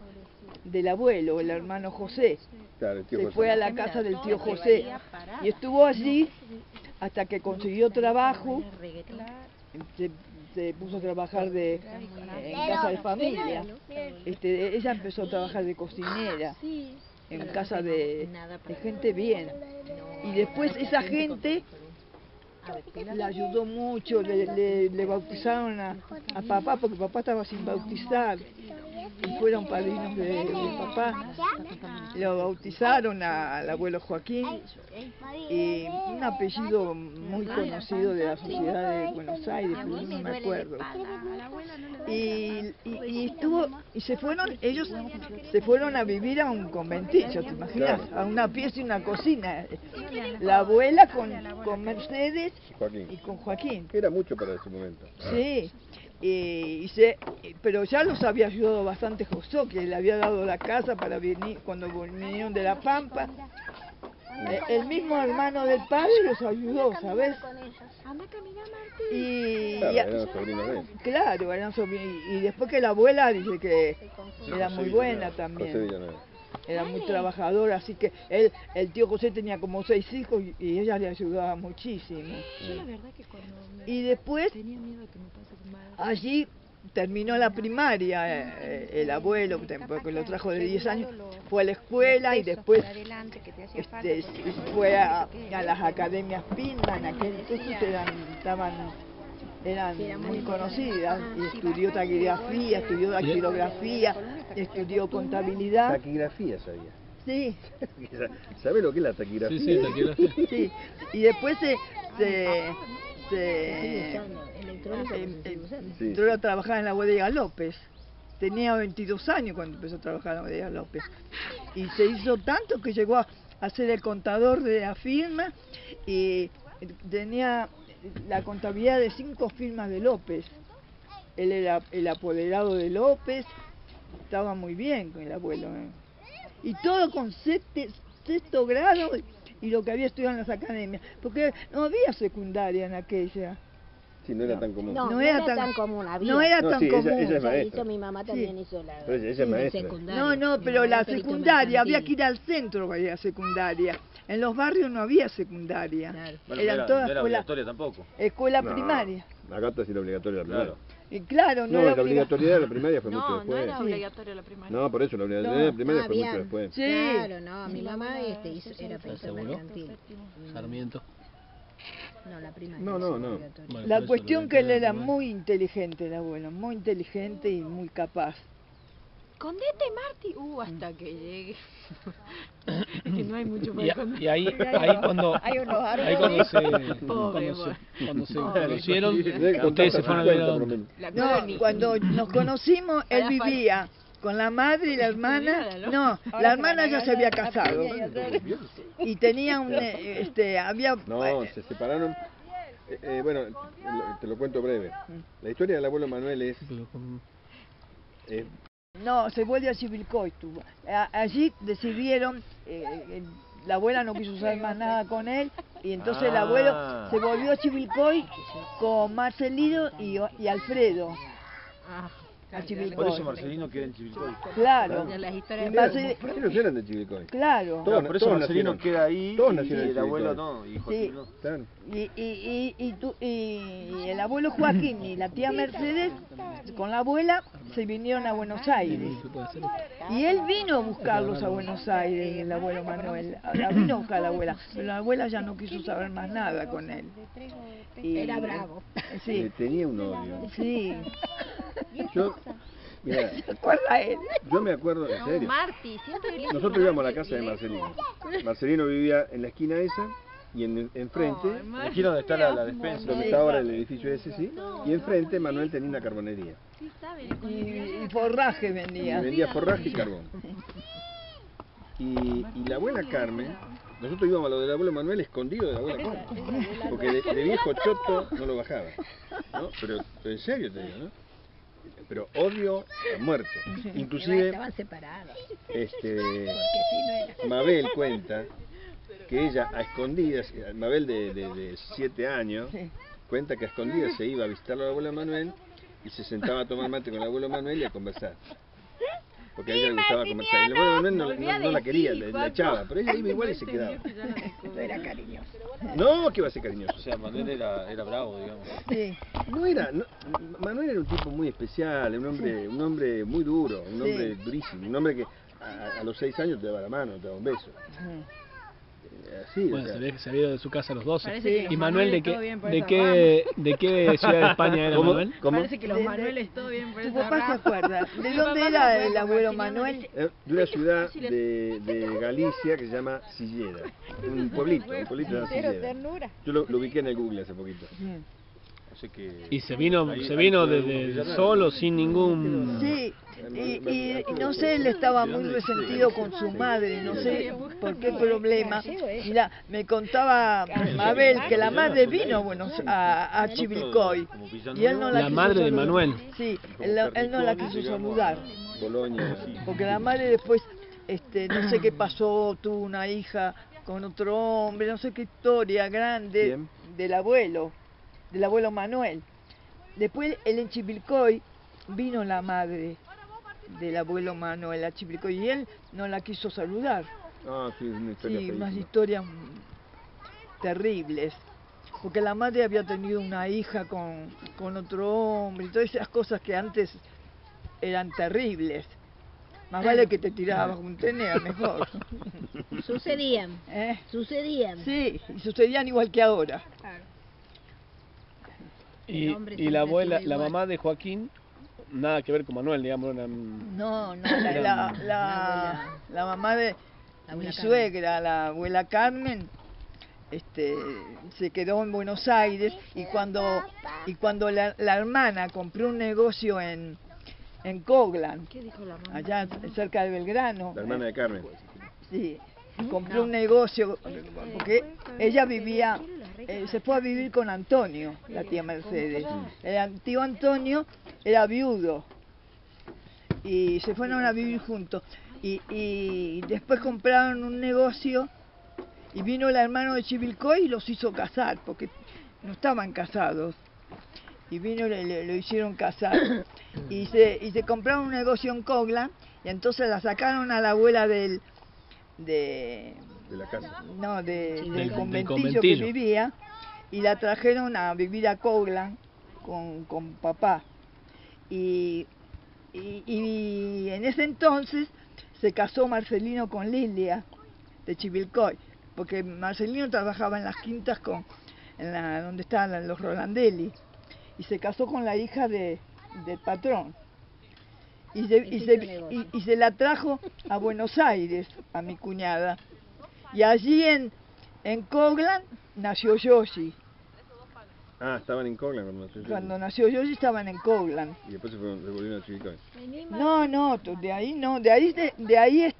abuelo, el hermano José. Claro, el tío Se José. fue a la casa del tío José y estuvo allí hasta que consiguió trabajo. Se puso a trabajar en casa de familia. Ella empezó a trabajar de cocinera en casa de gente bien. Y después esa gente la ayudó mucho, le bautizaron a papá, porque papá estaba sin bautizar. Y fueron padrinos de papá. Lo bautizaron al abuelo Joaquín, y un apellido muy conocido de la sociedad de Buenos Aires, pero no me acuerdo. Y ellos se fueron a vivir a un conventillo, ¿te imaginas? A una pieza y una cocina. La abuela con Mercedes y con Joaquín. Era mucho para ese momento. Sí. Pero ya los había ayudado bastante José, que le había dado la casa para venir cuando vinieron de La Pampa. El mismo hermano del padre los ayudó, ¿sabes? Eran los sobrinos de él. Claro, eran sobrinos. Y después que la abuela dice que era muy buena también. Era muy trabajadora, así que el tío José tenía como 6 hijos y ella le ayudaba muchísimo. Y después allí terminó la primaria, el abuelo, porque lo trajo de 10 años, fue a la escuela y después fue a las academias Pinman, aquel entonces eran muy conocidas, y estudió taquigrafía, estudió dactilografía, estudió contabilidad. Taquigrafía sabía. Sí. ¿Sabe lo que es la taquigrafía? Sí, taquigrafía. Sí, y después entró a trabajar en la bodega López. Tenía 22 años cuando empezó a trabajar en la bodega López. Y se hizo tanto que llegó a ser el contador de la firma y tenía la contabilidad de 5 firmas de López. Él era el apoderado de López, estaba muy bien con el abuelo. Y todo con sexto grado y lo que había estudiado en las academias, porque no había secundaria en aquella. Sí, no era tan común. No era tan común, había. No era tan común. Ella es maestra. Hizo mi mamá también hizo la ella es maestra. secundaria. No, pero la secundaria, había que ir al centro para ir a secundaria. En los barrios no había secundaria. Claro. Bueno, Eran no todas era obligatoria tampoco. escuela primaria. Acá sí era obligatoria la primaria. Y claro, No, la obligatoriedad de la primaria fue mucho No, no después. era obligatoria la primaria. No, por eso la obligatoriedad de la primaria fue mucho después. Sí. Claro, no, mi mamá era profesora ¿Seguro? mercantil. Sarmiento. No, la primaria. No. Bueno, La por eso cuestión lo que él de- era muy inteligente, el abuelo, muy inteligente y muy capaz. Condete Martí. Hasta que llegue. Que no hay mucho para Y esconder. ahí cuando Hay unos ahí cuando se conocieron, ustedes se fueron a ver a dónde. La No, colonia. cuando nos conocimos, él Para vivía con la madre y la hermana. No, la hermana ya se había casado y tenía había. No, se separaron. Bueno, te lo cuento breve. La historia del abuelo Manuel es No, se vuelve a Chivilcoy. Allí decidieron, la abuela no quiso saber más nada con él, y entonces el abuelo se volvió a Chivilcoy con Marcelino y Alfredo. Ah, A Chivilcoy. Por eso Marcelino queda en Chivilcoy. Claro. ya las historias Y Marce- ellos eran de Chivilcoy. Claro. Todos- Por eso todos Marcelino nacieron. queda ahí Todos y nacieron en el abuelo Chivilcoy. no, y Sí. Joaquín no. Claro. Y el abuelo Joaquín y la tía Mercedes con la abuela se vinieron a Buenos Aires. Y él vino a buscarlos a Buenos Aires, el abuelo Manuel. La vino a buscar a la abuela, pero la abuela ya no quiso saber más nada con él. Y, Era bravo. Sí, Tenía un odio. sí. Yo, mira, ¿Se acuerda él? yo me acuerdo, en No, serio. Martí, siempre le Nosotros íbamos a la casa de Marcelino. Marcelino vivía en la esquina esa y enfrente, Aquí donde está la despensa. donde está ahora el edificio ese, sí, y enfrente Manuel tenía una carbonería. Sí, sabe, Y forraje Y vendía. vendía forraje y carbón. Y la abuela Carmen, nosotros íbamos a lo del abuelo Manuel escondido de la abuela Carmen, porque de viejo choto no lo bajaba, ¿no? Pero en serio te digo, ¿no? Pero odio a muerte. Inclusive, Estaban separados. este, Porque si no era. Mabel cuenta que ella a escondidas, Mabel de 7 años, Sí. cuenta que a escondidas se iba a visitar al abuelo Manuel y se sentaba a tomar mate con el abuelo Manuel y a conversar. Porque a ella le gustaba conversar. Y el abuelo Manuel no la quería, la echaba, pero ella iba igual y se quedaba. No era cariñoso. No, que iba a ser O cariñoso. sea, Manuel era bravo, digamos. Sí. Manuel era un tipo muy especial, un hombre muy duro, un hombre durísimo, un hombre que a los 6 años te daba la mano, te daba un beso. Así, Bueno, o sea. se ve que se había ido de su casa a los 12. Parece que los ¿Y Manuel Manueles todo bien por esa de qué ciudad de España era ¿Cómo? Manuel? ¿Cómo? Parece que los De- Manueles todo bien por ¿Tu esa papá se rama. acuerda? ¿De Mi dónde papá era se el acuerda, abuelo Marcelino Manuel? dice, De una ciudad de Galicia que se llama Silleda, un pueblito de Cero Silleda. ternura. Yo lo ubiqué en el Google hace poquito. Así que... Y se vino ahí desde solo, sin ningún... Sí, y no sé, él estaba muy resentido con su madre, no sé por qué problema. Mira, me contaba Mabel que la madre vino a Chivilcoy y él no la La quiso madre de saludar. Manuel. Sí, él no la quiso saludar, Boloña. porque la madre después, no sé qué pasó, tuvo una hija con otro hombre, no sé qué historia grande ¿Quién? del abuelo Manuel. Después él en Chivilcoy vino la madre del abuelo Manuel a Chivilcoy y él no la quiso saludar. Ah, sí, es una historia Sí, unas feísima. historias terribles. porque la madre había tenido una hija con otro hombre, y todas esas cosas que antes eran terribles. Más vale que te tirabas un tenea, mejor. Sucedían. Sucedían. Sí, y sucedían igual que ahora. Claro. Y la abuela, la mamá de Joaquín, nada que ver con Manuel, digamos. No, la mamá de mi suegra, la abuela Carmen, se quedó en Buenos Aires, y cuando la hermana compró un negocio en Coglan, allá cerca de Belgrano. La hermana de Carmen. Sí, compró un negocio, porque ella vivía, se fue a vivir con Antonio, la tía Mercedes. El tío Antonio era viudo y se fueron a vivir juntos. Y después compraron un negocio y vino el hermano de Chivilcoy y los hizo casar, porque no estaban casados. Y vino y lo hicieron casar. Y se compraron un negocio en Coglan, y entonces la sacaron a la abuela de la casa. No, del conventillo que vivía, y la trajeron a vivir a Coglan con papá. Y en ese entonces se casó Marcelino con Lilia de Chivilcoy, porque Marcelino trabajaba en las quintas donde estaban los Rolandelli, y se casó con la hija del patrón. Y se la trajo a Buenos Aires, a mi cuñada. Y allí en Coglan nació Yoshi. Ah, estaban en Coglan cuando nació Yoshi. Cuando nació Yoshi estaban en Coglan. Y después se volvieron a Chivilcoy. No, de ahí no, de ahí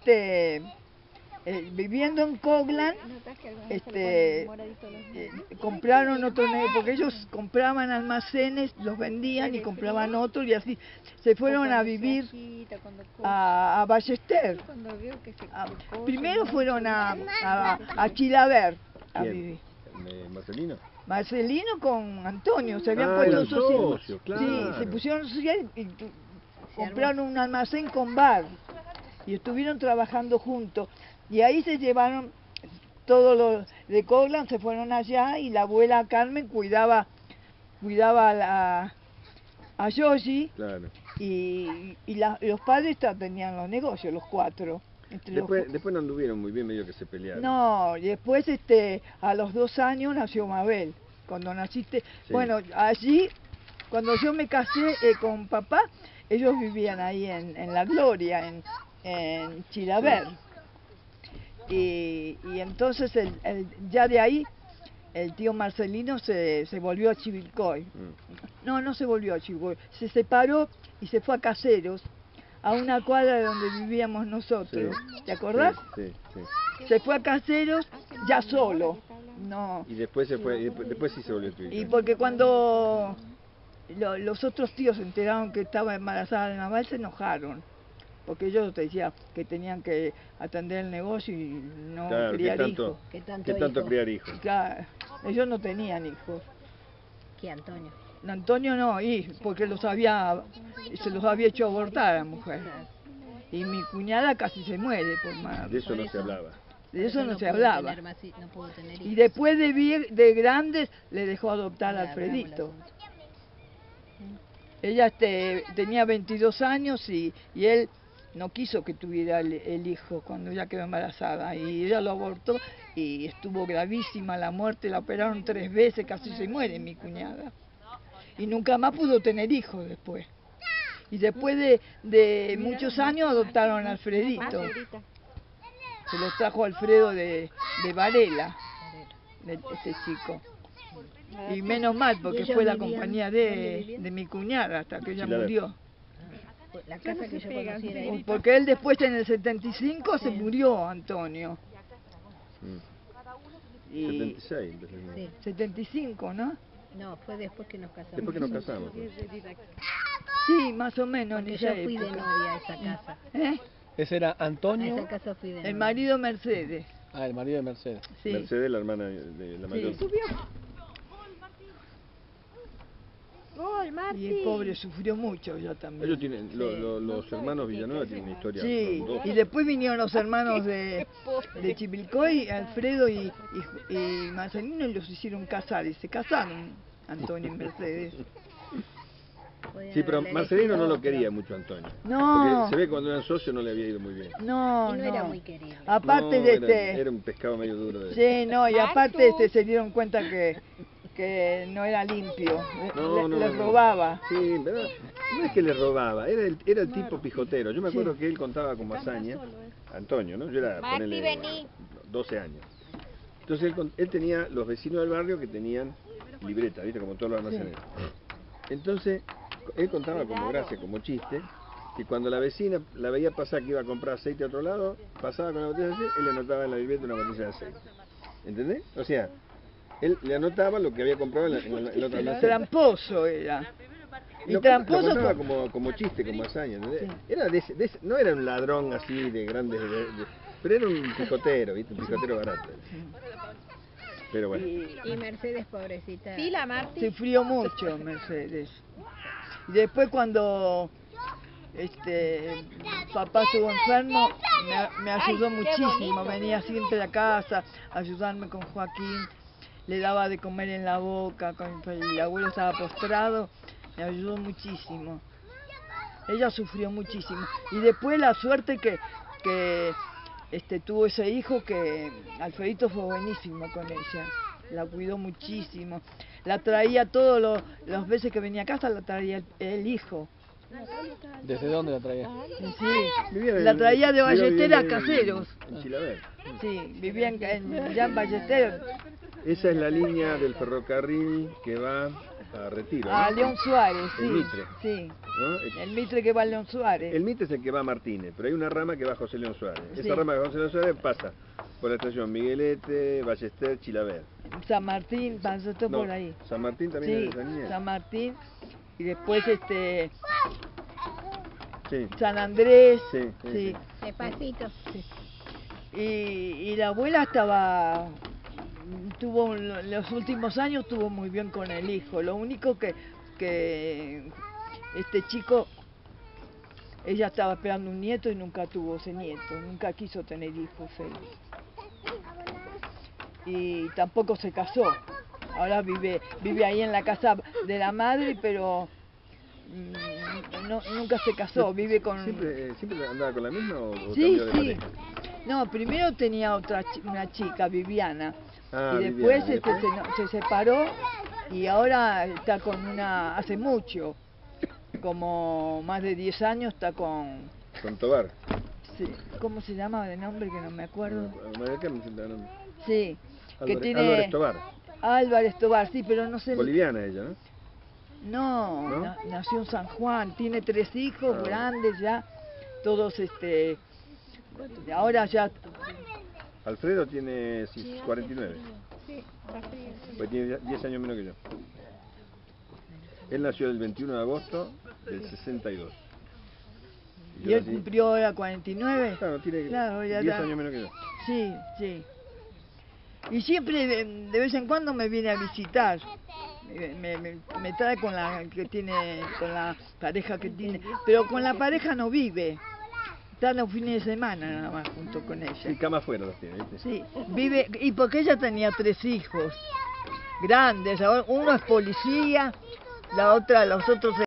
viviendo en Coglan, compraron otro negocio, porque ellos compraban almacenes, los vendían y compraban otros, y así se fueron a vivir a Ballester. Primero fueron a Chilaver a vivir. ¿Marcelino? Marcelino con Antonio, se habían puesto socios. Claro. Sí, se pusieron socios y compraron un almacén con bar y estuvieron trabajando juntos. Y ahí se llevaron todos los de Coglan, se fueron allá, y la abuela Carmen cuidaba a Yoshi. Claro. Y los padres tenían los negocios, los cuatro. Después no anduvieron muy bien, medio que se pelearon. No, y después a los 2 años nació Mabel. Cuando naciste, sí. Bueno, allí, cuando yo me casé con papá, ellos vivían ahí en La Gloria, en Chilaver. Sí. Y entonces ya de ahí el tío Marcelino se volvió a Chivilcoy. No se volvió a Chivilcoy, se separó y se fue a Caseros, a una cuadra de donde vivíamos nosotros. Sí. ¿Te acordás? Sí. Se fue a Caseros ya solo. No. Y después se fue, después sí se volvió a Chivilcoy. Y porque cuando los otros tíos se enteraron que estaba embarazada de Mabel, se enojaron. Porque ellos decían que tenían que atender el negocio y no criar hijos. ¿Qué tanto criar hijos? Claro, ellos no tenían hijos. ¿Qué, Antonio? No, Antonio no, porque se los había hecho abortar a la mujer. Y mi cuñada casi se muere por más. De eso no se hablaba. De eso no se hablaba. Y después de grandes le dejó adoptar a Alfredito. Ella tenía 22 años y él no quiso que tuviera el hijo cuando ella quedó embarazada, y ella lo abortó y estuvo gravísima la muerte, la operaron 3 veces, casi se muere mi cuñada. Y nunca más pudo tener hijos después. Y después de muchos años adoptaron a Alfredito. Se lo trajo Alfredo de Varela, ese chico. Y menos mal, porque fue la compañía de mi cuñada hasta que ella murió. La casa que yo conocí era ahí. Porque él después en el 75 se murió, Antonio. 76. Sí. 75, ¿no? No, fue después que nos casamos. Después que nos casamos. Sí, más o menos. Porque yo fui de novia a esa casa. ¿Ese era Antonio? A esa casa fui de novia. El marido Mercedes. Ah, el marido de Mercedes. Sí. Mercedes, la hermana de la mayor. Sí. Y el pobre sufrió mucho ya también. Ellos tienen, los hermanos Villanueva tienen una historia. Sí, y después vinieron los hermanos de Chivilcoy, Alfredo y Marcelino, y los hicieron casar, y se casaron, Antonio y Mercedes. Sí, pero Marcelino no lo quería mucho Antonio. No. Porque se ve que cuando eran socios no le había ido muy bien. No, no era muy querido. Aparte no, era un pescado medio duro. Sí, no, y aparte se dieron cuenta que no era limpio, les robaba. Sí, ¿verdad? No es que le robaba, era el tipo pijotero. Yo me acuerdo que él contaba como hazaña, Antonio, ¿no? Yo era, ponele, 12 años. Entonces él tenía los vecinos del barrio que tenían libreta, ¿viste? Como todos los almaceneros. Entonces, él contaba como gracia, como chiste, que cuando la vecina la veía pasar que iba a comprar aceite a otro lado, pasaba con la botella de aceite, él le anotaba en la libreta una botella de aceite. ¿Entendés? O sea, él le anotaba lo que había comprado en la otra almacén. Tramposo era. Y tramposo lo contaba como chiste, como hazaña, ¿entendés? Sí. Era no era un ladrón así de grandes, pero era un pijotero, ¿viste? Un pijotero barato. Pero bueno. Y Mercedes, pobrecita. Sí, la Marti. Sufrió mucho Mercedes. Y después cuando papá estuvo enfermo, me ayudó muchísimo. Venía siempre a la casa a ayudarme con Joaquín. Le daba de comer en la boca, cuando el abuelo estaba postrado, me ayudó muchísimo. Ella sufrió muchísimo. Y después la suerte que tuvo ese hijo, que Alfredito fue buenísimo con ella. La cuidó muchísimo. La traía todas las veces que venía a casa, la traía el hijo. ¿Desde dónde la traía? Sí, la traía de Ballester a Caseros. En Chilaver. Sí, vivían ya en Ballester. Esa es la línea del ferrocarril que va a Retiro, ¿no? A León Suárez, sí. El Mitre. Sí. ¿No? El Mitre que va a León Suárez. El Mitre es el que va a Martínez, pero hay una rama que va a José León Suárez. Sí. Esa rama de José León Suárez pasa por la estación Miguelete, Ballester, Chilaver. San Martín, pasó todo por ahí. San Martín también Sí, es de esa línea. San Martín. Y después Sí. San Andrés. Sí. Despacito. Sí. Y la abuela los últimos años estuvo muy bien con el hijo. Lo único que este chico, ella estaba esperando un nieto y nunca tuvo ese nieto, nunca quiso tener hijos él. Y tampoco se casó. Ahora vive ahí en la casa de la madre, pero nunca se casó, vive con... ¿Siempre andaba con la misma o sí, cambió de sí. pareja? No, primero tenía una chica, Viviana, y Viviana, después se separó y ahora está con una, hace mucho, como más de 10 años está con... Con Tobar. Sí, ¿cómo se llama de nombre que no me acuerdo? Sí. Que tiene... Álvarez Tobar. Álvarez Tobar, sí, pero no sé... Boliviana ella, ¿no? No, nació en San Juan, tiene 3 hijos grandes ya, todos ahora ya... Alfredo tiene 49. Sí, pues tiene 10 años menos que yo. Él nació el 21 de agosto del 62. ¿Y él cumplió ahora 49? Claro, tiene 10 años menos que yo. Sí, sí. Y siempre de vez en cuando me viene a visitar. Me trae con la pareja que tiene, pero con la pareja no vive. Está los fines de semana nada más junto con ella. Sí, cama afuera los tiene, ¿viste? Sí, vive, y porque ella tenía 3 hijos grandes, uno es policía, los otros